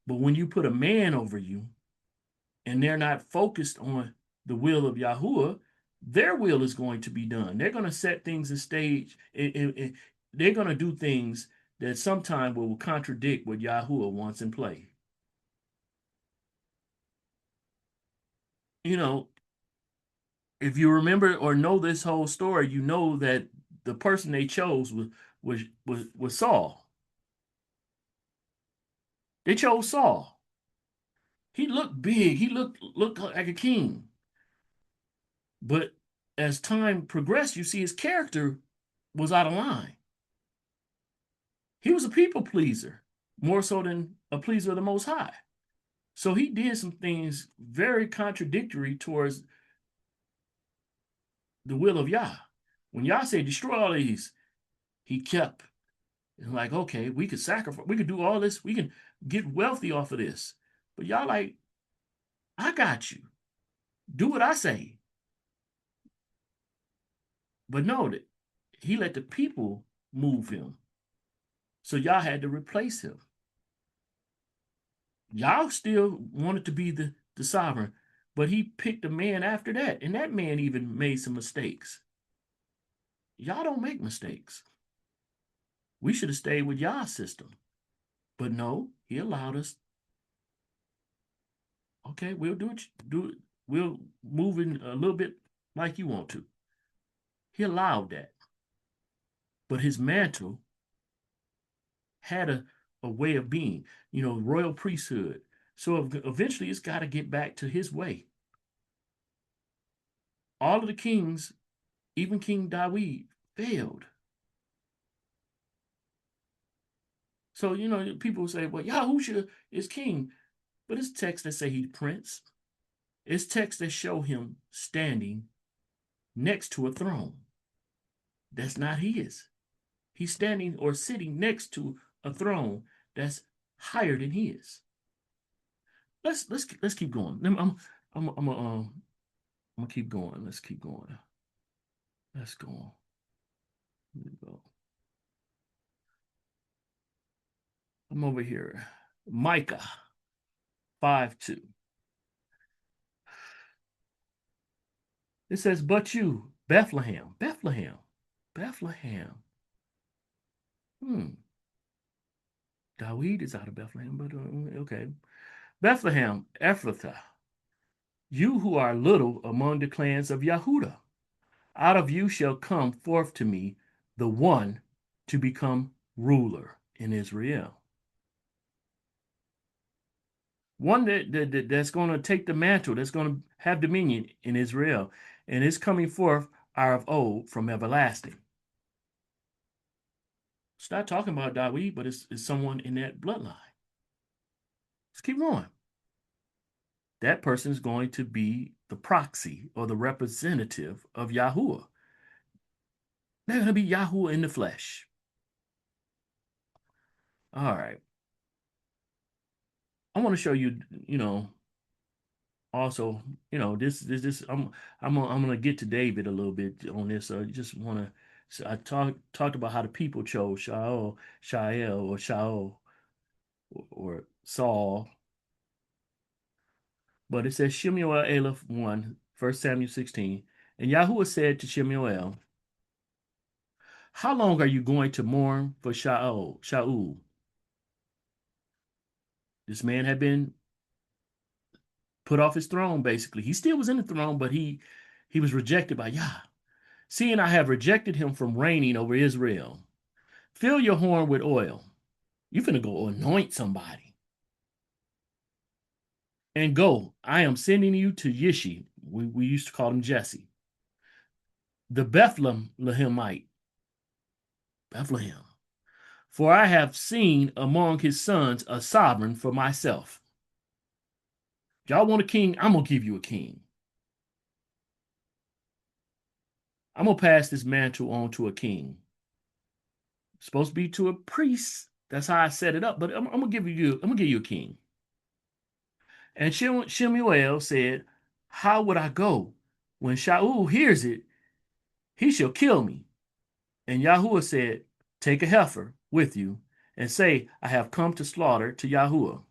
But when you put a man over you and they're not focused on the will of Yahuwah, their will is going to be done. They're going to set things in stage. They're going to do things that sometimes will contradict what Yahuwah wants in play. You know, if you remember or know this whole story, you know that the person they chose was Saul. They chose Saul. He looked big. He looked like a king. But as time progressed, you see his character was out of line. He was a people pleaser, more so than a pleaser of the Most High. So he did some things very contradictory towards the will of Yah. When Yah said, destroy all these, he kept like, okay, we could sacrifice, we could do all this, we can get wealthy off of this. But Yah like, I got you. Do what I say. But no, that he let the people move him. So Yah had to replace him. Yah still wanted to be the sovereign, but he picked a man after that, and that man even made some mistakes. Yah don't make mistakes. We should have stayed with Yah's system. But no, he allowed us, okay, we'll do it, we'll move in a little bit like you want to. He allowed that. But his mantle had a way of being, royal priesthood. So eventually it's got to get back to his way. All of the kings, even King Dawid, failed. So, people say, well, Yahusha is king. But it's texts that say he's prince. It's texts that show him standing next to a throne. That's not his. He's standing or sitting next to a throne that's higher than his. Let's keep going. I'm gonna keep going. Let's keep going. Let's go on. Let me go. I'm over here. Micah 5:2. It says, but you, Bethlehem, Bethlehem, Bethlehem. Hmm. Dawid is out of Bethlehem, but okay. Bethlehem, Ephrathah, you who are little among the clans of Yehudah, out of you shall come forth to me the one to become ruler in Israel. One that's going to take the mantle, that's going to have dominion in Israel, and is coming forth are of old from everlasting. It's not talking about Dawid, but it's someone in that bloodline. Let's keep going. That person is going to be the proxy or the representative of Yahuwah. They're going to be Yahuwah in the flesh. All right. I want to show you, also, this I'm gonna get to David a little bit on this. I just want to. So I talked about how the people chose Shael, or Shaul, or Saul, but it says Shemuel Aleph 1, 1 Samuel 16, and Yahuwah said to Shemuel, how long are you going to mourn for Shaul? This man had been put off his throne, basically. He still was in the throne, but he was rejected by Yah. Seeing I have rejected him from reigning over Israel, fill your horn with oil. You finna go anoint somebody. And go, I am sending you to Yishi. We used to call him Jesse, the Bethlehemite. Bethlehem. For I have seen among his sons a sovereign for myself. Y'all want a king? I'm going to give you a king. I'm going to pass this mantle on to a king. It's supposed to be to a priest. That's how I set it up. But I'm going to give you a king. And Shemuel said, how would I go? When Shaul hears it, he shall kill me. And Yahuwah said, take a heifer with you and say, I have come to slaughter to Yahuwah.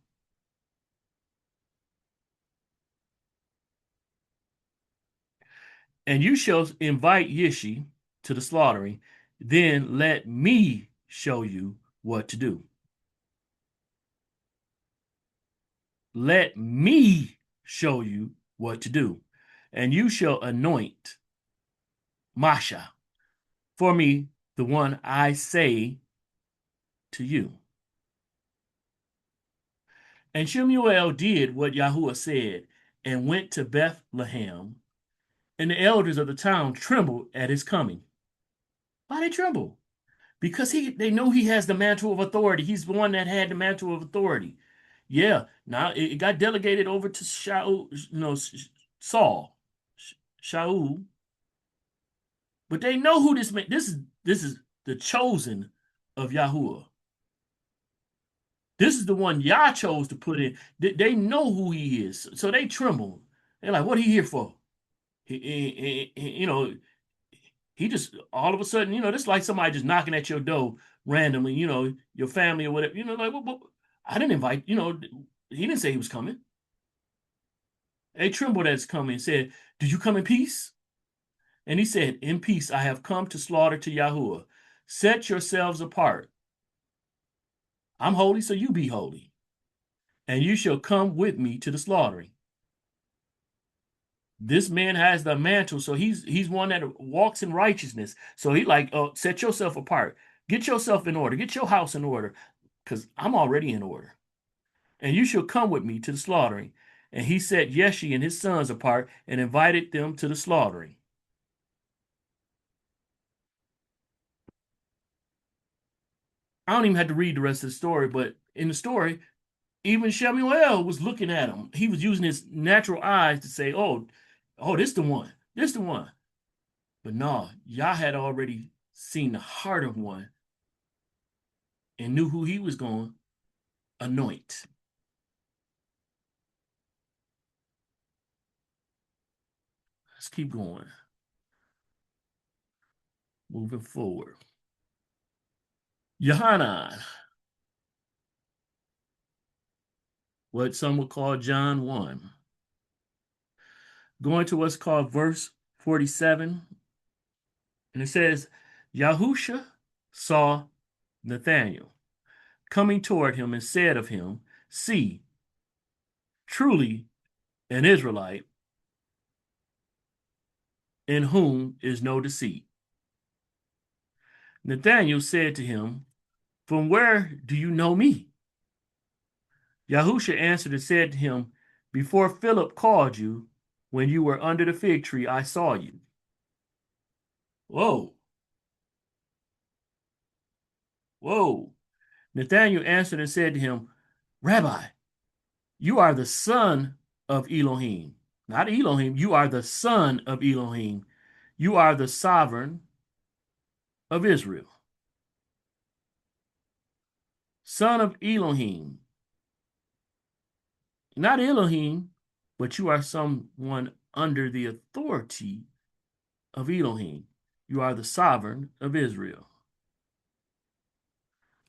And you shall invite Yishi to the slaughtering. Then let me show you what to do. Let me show you what to do. And you shall anoint Masha for me, the one I say to you. And Shemuel did what Yahuwah said and went to Bethlehem. And the elders of the town trembled at his coming. Why they tremble? Because they know he has the mantle of authority. He's the one that had the mantle of authority. Yeah, now it got delegated over to Shaul, Saul, Shaul, but they know who this man. This is the chosen of Yahuwah. This is the one Yah chose to put in. They know who he is, so they tremble. They're like, "What are he here for?" He just all of a sudden, this is like somebody just knocking at your door randomly. Your family or whatever. Like, I didn't invite. He didn't say he was coming. They trembled at his coming and said, "Did you come in peace?" And he said, "In peace I have come to slaughter to Yahuwah. Set yourselves apart. I'm holy, so you be holy, and you shall come with me to the slaughtering." This man has the mantle, so he's one that walks in righteousness. So he like, oh, set yourself apart, get yourself in order, get your house in order, because I'm already in order. And you shall come with me to the slaughtering. And he set Yeshi and his sons apart and invited them to the slaughtering. I don't even have to read the rest of the story, but in the story, even Shemuel was looking at him. He was using his natural eyes to say, oh, this the one, this the one. But no, Yah had already seen the heart of one and knew who he was going to anoint. Let's keep going. Moving forward. Yohanan, what some would call John 1. Going to what's called verse 47. And it says, Yahusha saw Nathanael coming toward him and said of him, see, truly an Israelite in whom is no deceit. Nathanael said to him, from where do you know me? Yahusha answered and said to him, before Philip called you, when you were under the fig tree, I saw you. Whoa, whoa. Nathanael answered and said to him, Rabbi, you are the son of Elohim. Not Elohim, you are the son of Elohim. You are the sovereign of Israel. Son of Elohim. Not Elohim, but you are someone under the authority of Elohim. You are the sovereign of Israel.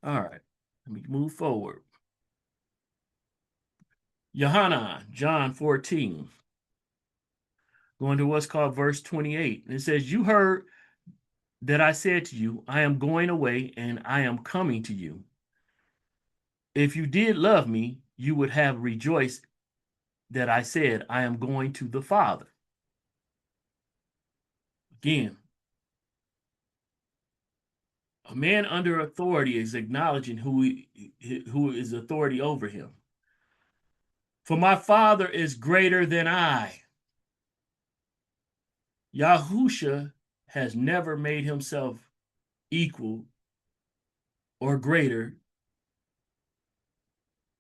All right, let me move forward. Yohanan, John 14, going to what's called verse 28. It says, you heard that I said to you, I am going away and I am coming to you. If you did love me, you would have rejoiced that I said, I am going to the Father. Again, a man under authority is acknowledging who is authority over him. For my Father is greater than I. Yahusha has never made himself equal or greater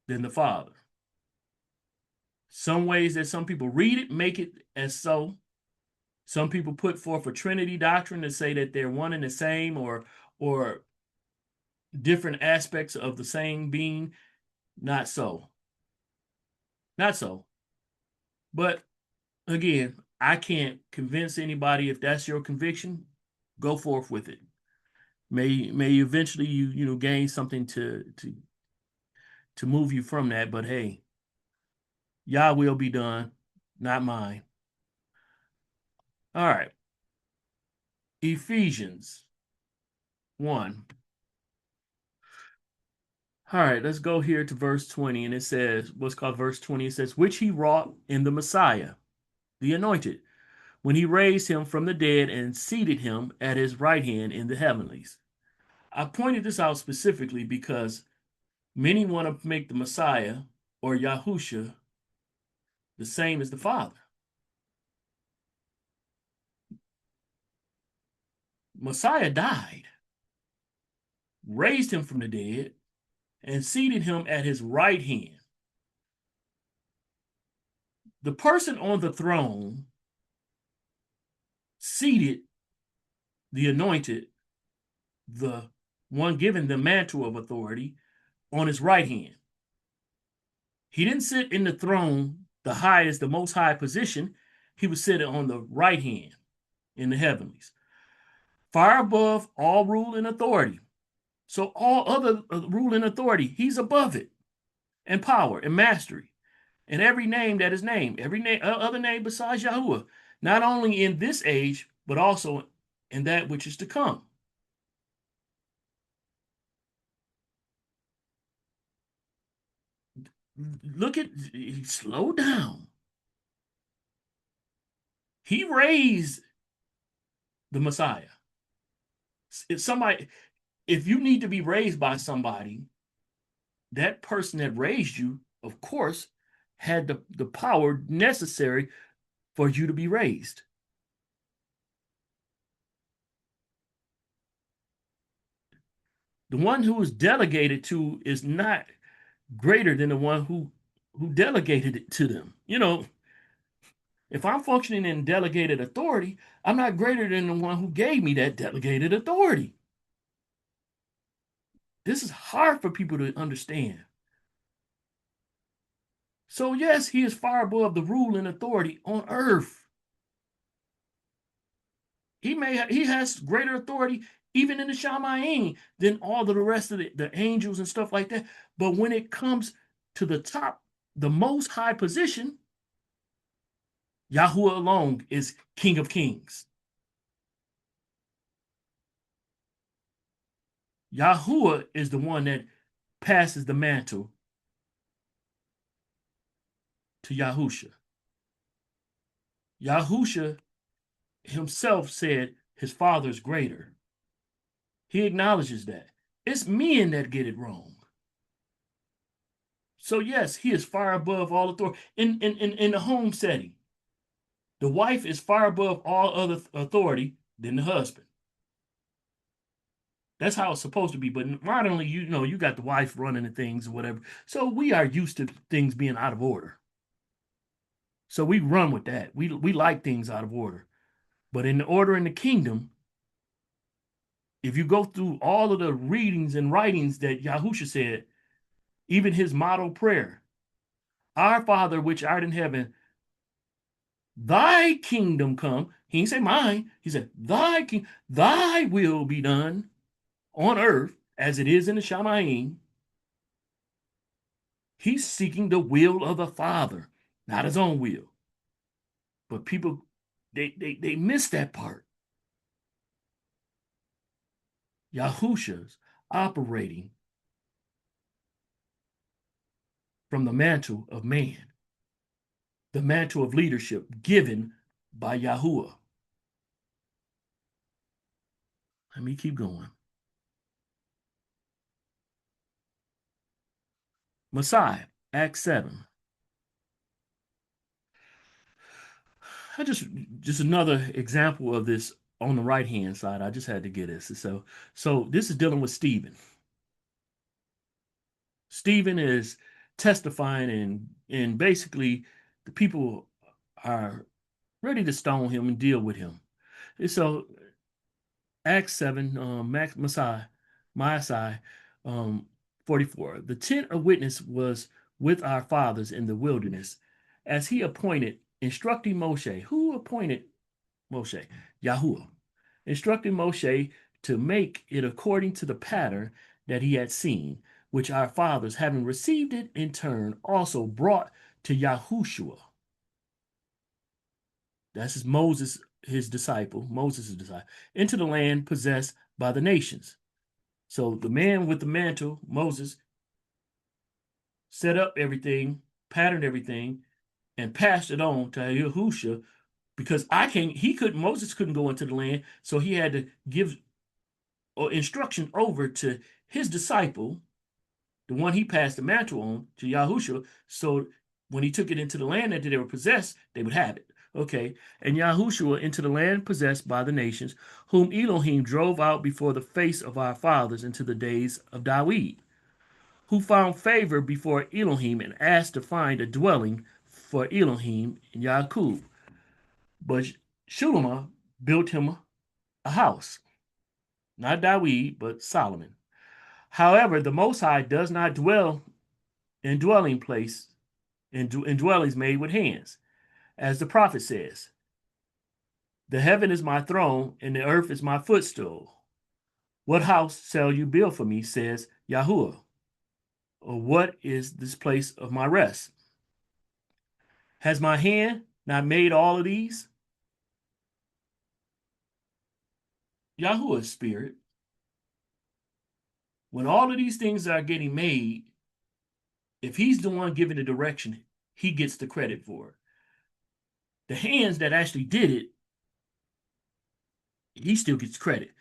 than the Father. Some ways that some people read it make it as so. Some people put forth a Trinity doctrine to say that they're one and the same or different aspects of the same being. Not so. Not so. But Again, I can't convince anybody. If that's your conviction, go forth with it. May eventually you gain something to move you from that. But hey, Yah will be done, not mine. All right. Ephesians 1. All right, let's go here to verse 20. And it says, what's called verse 20, it says, which he wrought in the Messiah, the anointed, when he raised him from the dead and seated him at his right hand in the heavenlies. I pointed this out specifically because many want to make the Messiah or Yahusha the same as the Father. Messiah died, raised him from the dead, and seated him at his right hand. The person on the throne seated the anointed, the one given the mantle of authority, on his right hand. He didn't sit in the throne, the highest, the most high position. He was sitting on the right hand in the heavenlies, far above all rule and authority. So all other rule and authority, he's above it, and power and mastery, and every name that is named, every name, other name besides Yahuwah, not only in this age, but also in that which is to come. Look at, slow down. He raised the Messiah. If somebody, if you need to be raised by somebody, that person that raised you, of course, had the power necessary for you to be raised. The one who is delegated to is not greater than the one who delegated it to them. If I'm functioning in delegated authority, I'm not greater than the one who gave me that delegated authority. This is hard for people to understand. So, yes, he is far above the rule and authority on earth. He has greater authority even in the Shamayim than all of the rest of the angels and stuff like that. But when it comes to the top, the most high position, Yahuwah alone is King of Kings. Yahuwah is the one that passes the mantle to Yahusha. Yahusha himself said his father is greater. He acknowledges that. It's men that get it wrong. So yes, he is far above all authority. In the home setting, the wife is far above all other authority than the husband. That's how it's supposed to be. But modernly, you got the wife running the things or whatever. So we are used to things being out of order. So we run with that. We like things out of order. But in the order in the kingdom, if you go through all of the readings and writings that Yahusha said, even his model prayer, our Father which art in heaven, thy kingdom come. He didn't say mine. He said, thy will be done on earth as it is in the Shamayim. He's seeking the will of the Father, not his own will. But people, they miss that part. Yahusha's operating from the mantle of man, the mantle of leadership given by Yahuwah. Let me keep going. Messiah, Acts 7. I just another example of this on the right hand side. I just had to get this. So this is dealing with Stephen. Stephen is testifying and basically the people are ready to stone him and deal with him. And so Acts 7, Messiah, 44. The tent of witness was with our fathers in the wilderness, as he appointed instructing Moshe. Who appointed Moshe? Yahuwah. Instructing Moshe to make it according to the pattern that he had seen, which our fathers, having received it in turn, also brought to Yahushua. That's Moses, his disciple, Moses' disciple, into the land possessed by the nations. So the man with the mantle, Moses, set up everything, patterned everything, and passed it on to Yahushua because Moses couldn't go into the land, so he had to give instruction over to his disciple, the one he passed the mantle on, to Yahushua, so when he took it into the land that they were possessed, they would have it. Okay, and Yahushua into the land possessed by the nations, whom Elohim drove out before the face of our fathers into the days of Dawid, who found favor before Elohim and asked to find a dwelling for Elohim in Yaakov. But Shulamah built him a house, not Dawid, but Solomon. However, the Most High does not dwell in dwelling place in dwellings made with hands, as the prophet says, "The heaven is my throne, and the earth is my footstool. What house shall you build for me?" says Yahuwah. "Or what is this place of my rest? Has my hand not made all of these?" Yahuwah's spirit, when all of these things are getting made, if he's the one giving the direction, he gets the credit for it. The hands that actually did it, he still gets credit.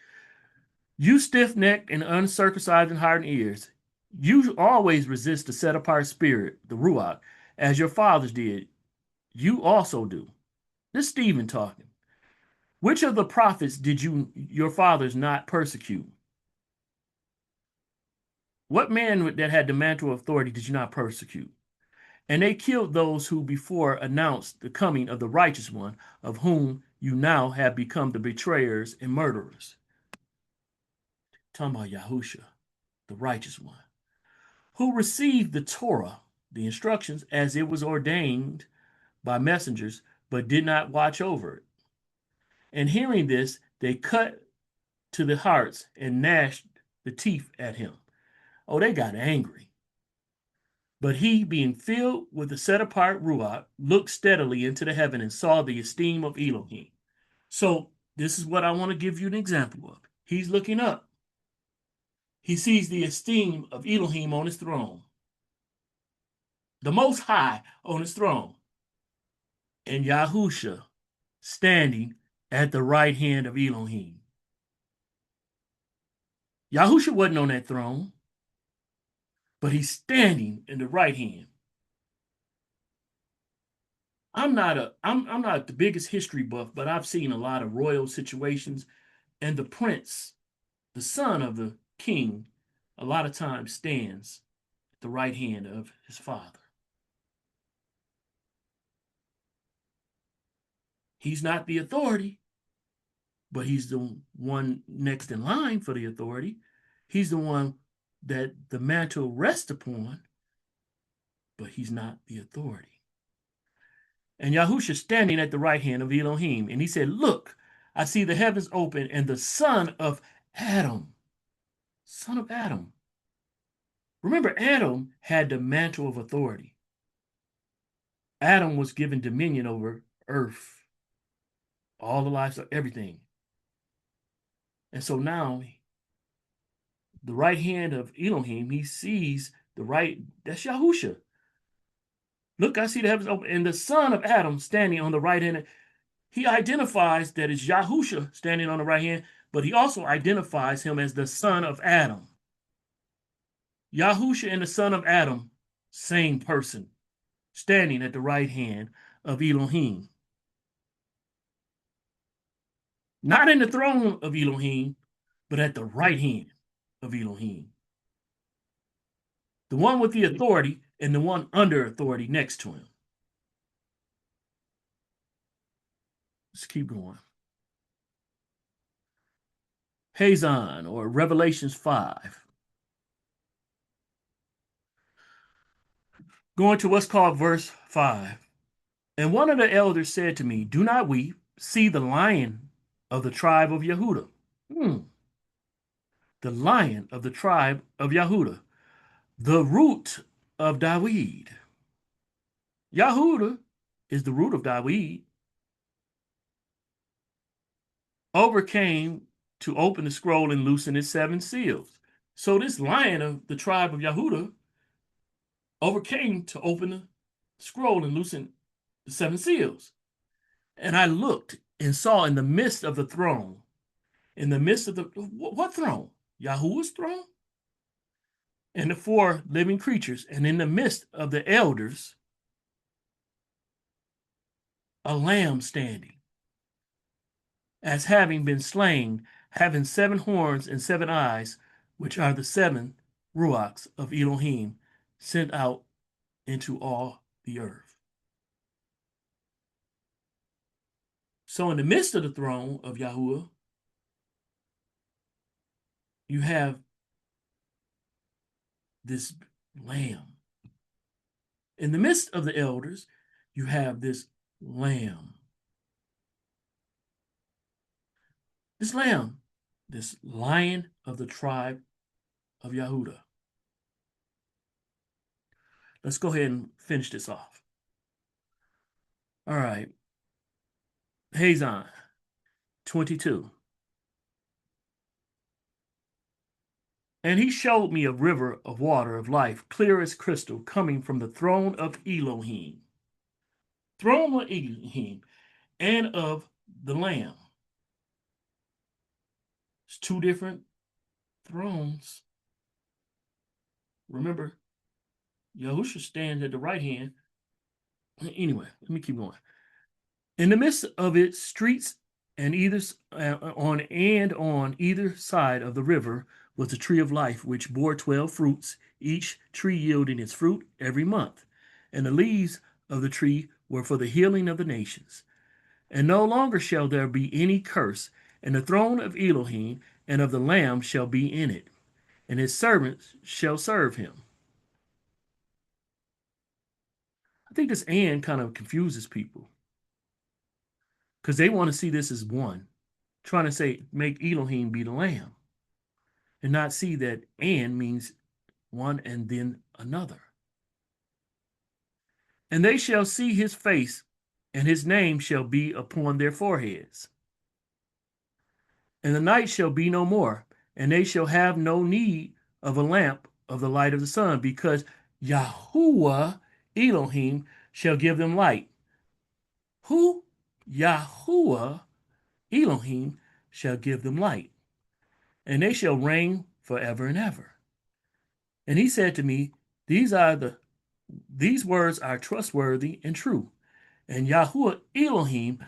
You stiff-necked and uncircumcised in heart and ears, you always resist the set-apart spirit, the Ruach, as your fathers did. You also do. This is Stephen talking. Which of the prophets did your fathers not persecute? What man that had the mantle of authority did you not persecute? And they killed those who before announced the coming of the righteous one, of whom you now have become the betrayers and murderers. Talking about Yahusha, the righteous one, who received the Torah, the instructions, as it was ordained by messengers, but did not watch over it. And hearing this, they cut to the hearts and gnashed the teeth at him. Oh, they got angry. But he, being filled with the set apart Ruach, looked steadily into the heaven and saw the esteem of Elohim. So, this is what I want to give you an example of. He's looking up. He sees the esteem of Elohim on his throne, the Most High on his throne, and Yahusha standing at the right hand of Elohim. Yahusha wasn't on that throne, but he's standing in the right hand. I'm not the biggest history buff, but I've seen a lot of royal situations, and the prince, the son of the king, a lot of times stands at the right hand of his father. He's not the authority, but he's the one next in line for the authority. He's the one that the mantle rests upon, but he's not the authority. And Yahusha standing at the right hand of Elohim, and he said, "Look, I see the heavens open, and the son of Adam." Son of Adam. Remember, Adam had the mantle of authority. Adam was given dominion over earth, all the lives of everything. And so now, the right hand of Elohim, he sees the right, that's Yahusha. "Look, I see the heavens open, and the son of Adam standing on the right hand." He identifies that it's Yahusha standing on the right hand, but he also identifies him as the son of Adam. Yahusha and the son of Adam, same person, standing at the right hand of Elohim. Not in the throne of Elohim, but at the right hand of Elohim. The one with the authority and the one under authority next to him. Let's keep going. Hazon, or Revelations 5. Going to what's called verse 5. And one of the elders said to me, "Do not weep. See the lion of the tribe of Yehuda." Hmm. The lion of the tribe of Yehuda, the root of David. Yehuda is the root of David, overcame to open the scroll and loosen its seven seals. So this lion of the tribe of Yehuda overcame to open the scroll and loosen the seven seals. And I looked and saw in the midst of the throne, in the midst of the what throne? Yahuwah's throne? And the four living creatures, and in the midst of the elders, a lamb standing, as having been slain, having seven horns and seven eyes, which are the seven ruachs of Elohim, sent out into all the earth. So in the midst of the throne of Yahuwah, you have this lamb. In the midst of the elders, you have this lamb. This lamb, this lion of the tribe of Yehuda. Let's go ahead and finish this off. All right. Hazon 22. And he showed me a river of water of life, clear as crystal, coming from the throne of Elohim. Throne of Elohim and of the Lamb. It's two different thrones. Remember, Yahusha stands at the right hand. Anyway, let me keep going. In the midst of its streets and on either side of the river was the tree of life, which bore 12 fruits, each tree yielding its fruit every month. And the leaves of the tree were for the healing of the nations. And no longer shall there be any curse, and the throne of Elohim and of the Lamb shall be in it, and his servants shall serve him. I think this "and" kind of confuses people because they want to see this as one, trying to say, make Elohim be the Lamb, and not see that "and" means one and then another. And they shall see his face, and his name shall be upon their foreheads. And the night shall be no more, and they shall have no need of a lamp of the light of the sun, because Yahuwah Elohim shall give them light. Who? Yahuwah Elohim shall give them light, and they shall reign forever and ever. And he said to me, these words are trustworthy and true. And Yahuwah Elohim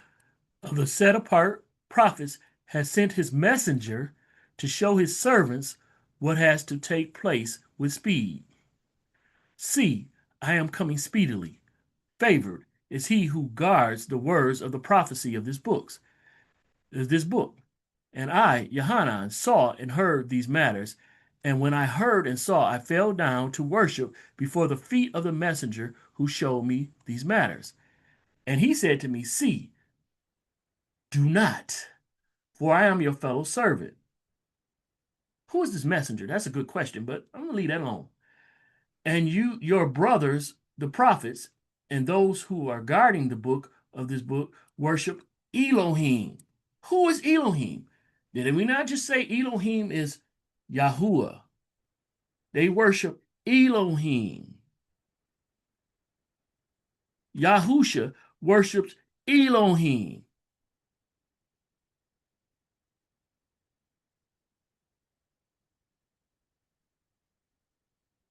of the set apart prophets has sent his messenger to show his servants what has to take place with speed. See, I am coming speedily. Favored is he who guards the words of the prophecy of this book. And I, Yohanan, saw and heard these matters. And when I heard and saw, I fell down to worship before the feet of the messenger who showed me these matters. And he said to me, See, do not, for I am your fellow servant. Who is this messenger? That's a good question, but I'm going to leave that alone. And you, your brothers, the prophets, and those who are guarding the book of this book, worship Elohim. Who is Elohim? Did we not just say Elohim is Yahuwah? They worship Elohim. Yahusha worships Elohim.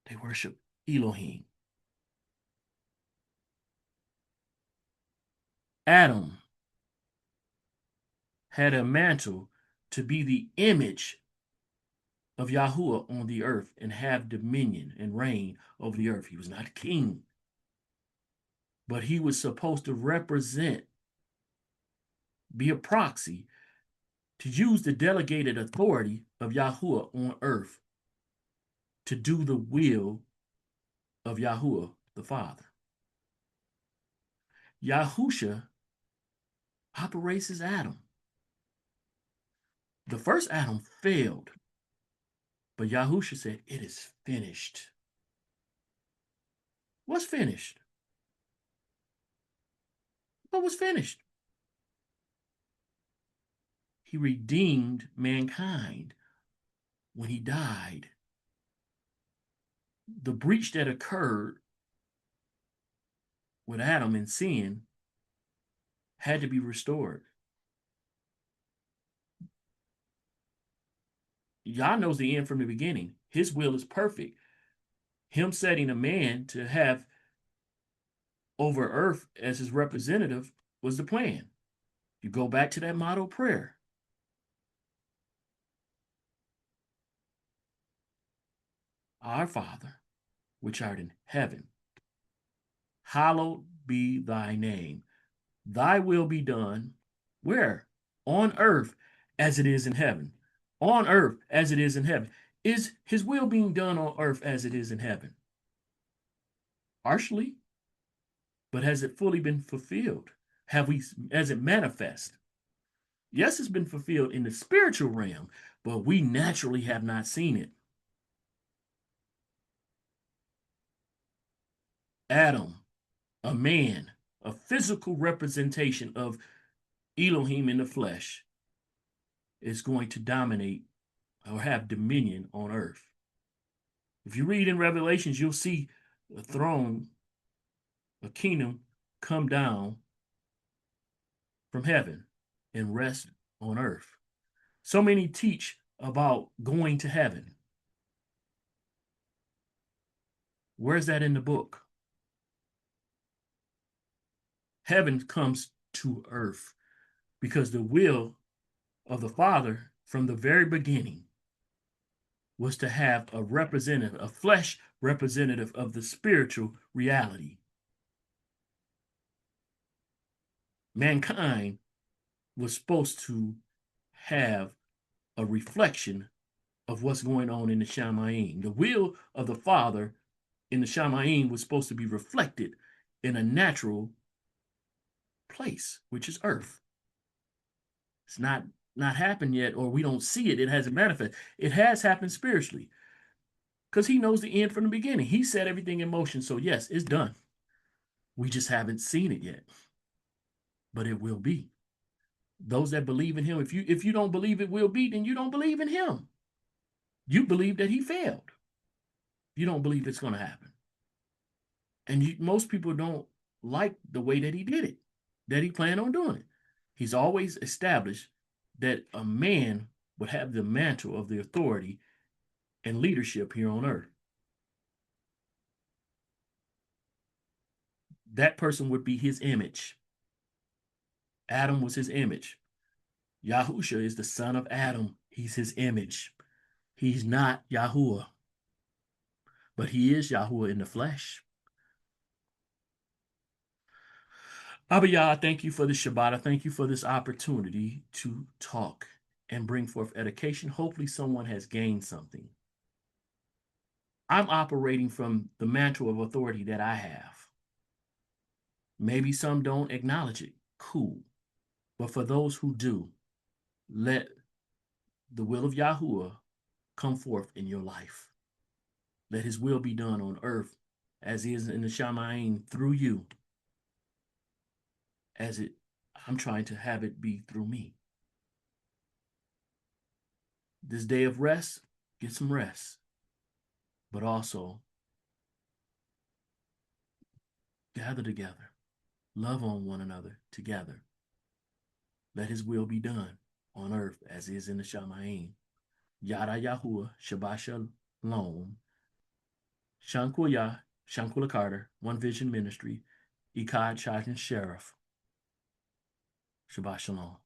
They worship Elohim. Adam had a mantle to be the image of Yahuwah on the earth and have dominion and reign over the earth. He was not king, but he was supposed to represent, be a proxy, to use the delegated authority of Yahuwah on earth to do the will of Yahuwah the Father. Yahusha operates as Adam. The first Adam failed, but Yahusha said, "It is finished." What's finished? What was finished? He redeemed mankind when he died. The breach that occurred with Adam and sin had to be restored. Yah knows the end from the beginning. His will is perfect. Him setting a man to have over earth as his representative was the plan. You go back to that model prayer. Our Father, which art in heaven, hallowed be thy name. Thy will be done. Where? On earth as it is in heaven. On earth as it is in heaven. Is his will being done on earth as it is in heaven? Partially, but has it fully been fulfilled? Has it manifest? Yes, it's been fulfilled in the spiritual realm, but we naturally have not seen it. Adam, a man, a physical representation of Elohim in the flesh, is going to dominate or have dominion on earth. If you read in Revelations, you'll see a throne, a kingdom come down from heaven and rest on earth. So many teach about going to heaven. Where's that in the book? Heaven comes to earth because the will of the Father from the very beginning was to have a representative, a flesh representative of the spiritual reality. Mankind was supposed to have a reflection of what's going on in the Shamayim. The will of the Father in the Shamayim was supposed to be reflected in a natural place, which is earth. It's not happened yet, or we don't see it. It hasn't manifested. It has happened spiritually because he knows the end from the beginning. He set everything in motion. So yes, it's done. We just haven't seen it yet, but it will be. Those that believe in him, if you don't believe it will be, then you don't believe in him. You believe that he failed. You don't believe it's going to happen. And most people don't like the way that he did it, that he planned on doing it. He's always established that a man would have the mantle of the authority and leadership here on earth. That person would be his image. Adam was his image. Yahusha is the son of Adam. He's his image. He's not Yahuwah, but he is Yahuwah in the flesh. Abba Yah, I thank you for the Shabbat. I thank you for this opportunity to talk and bring forth education. Hopefully someone has gained something. I'm operating from the mantle of authority that I have. Maybe some don't acknowledge it. Cool. But for those who do, let the will of Yahuwah come forth in your life. Let his will be done on earth as is in the Shamayim through you. I'm trying to have it be through me. This day of rest, get some rest. But also gather together. Love on one another together. Let his will be done on earth as is in the Shamayim. Yada Yahuwah, Shabbat Shalom. Shankuya, Shankula Carter, One Vision Ministry, Ikad Chajin Sheriff. Shabbat Shalom.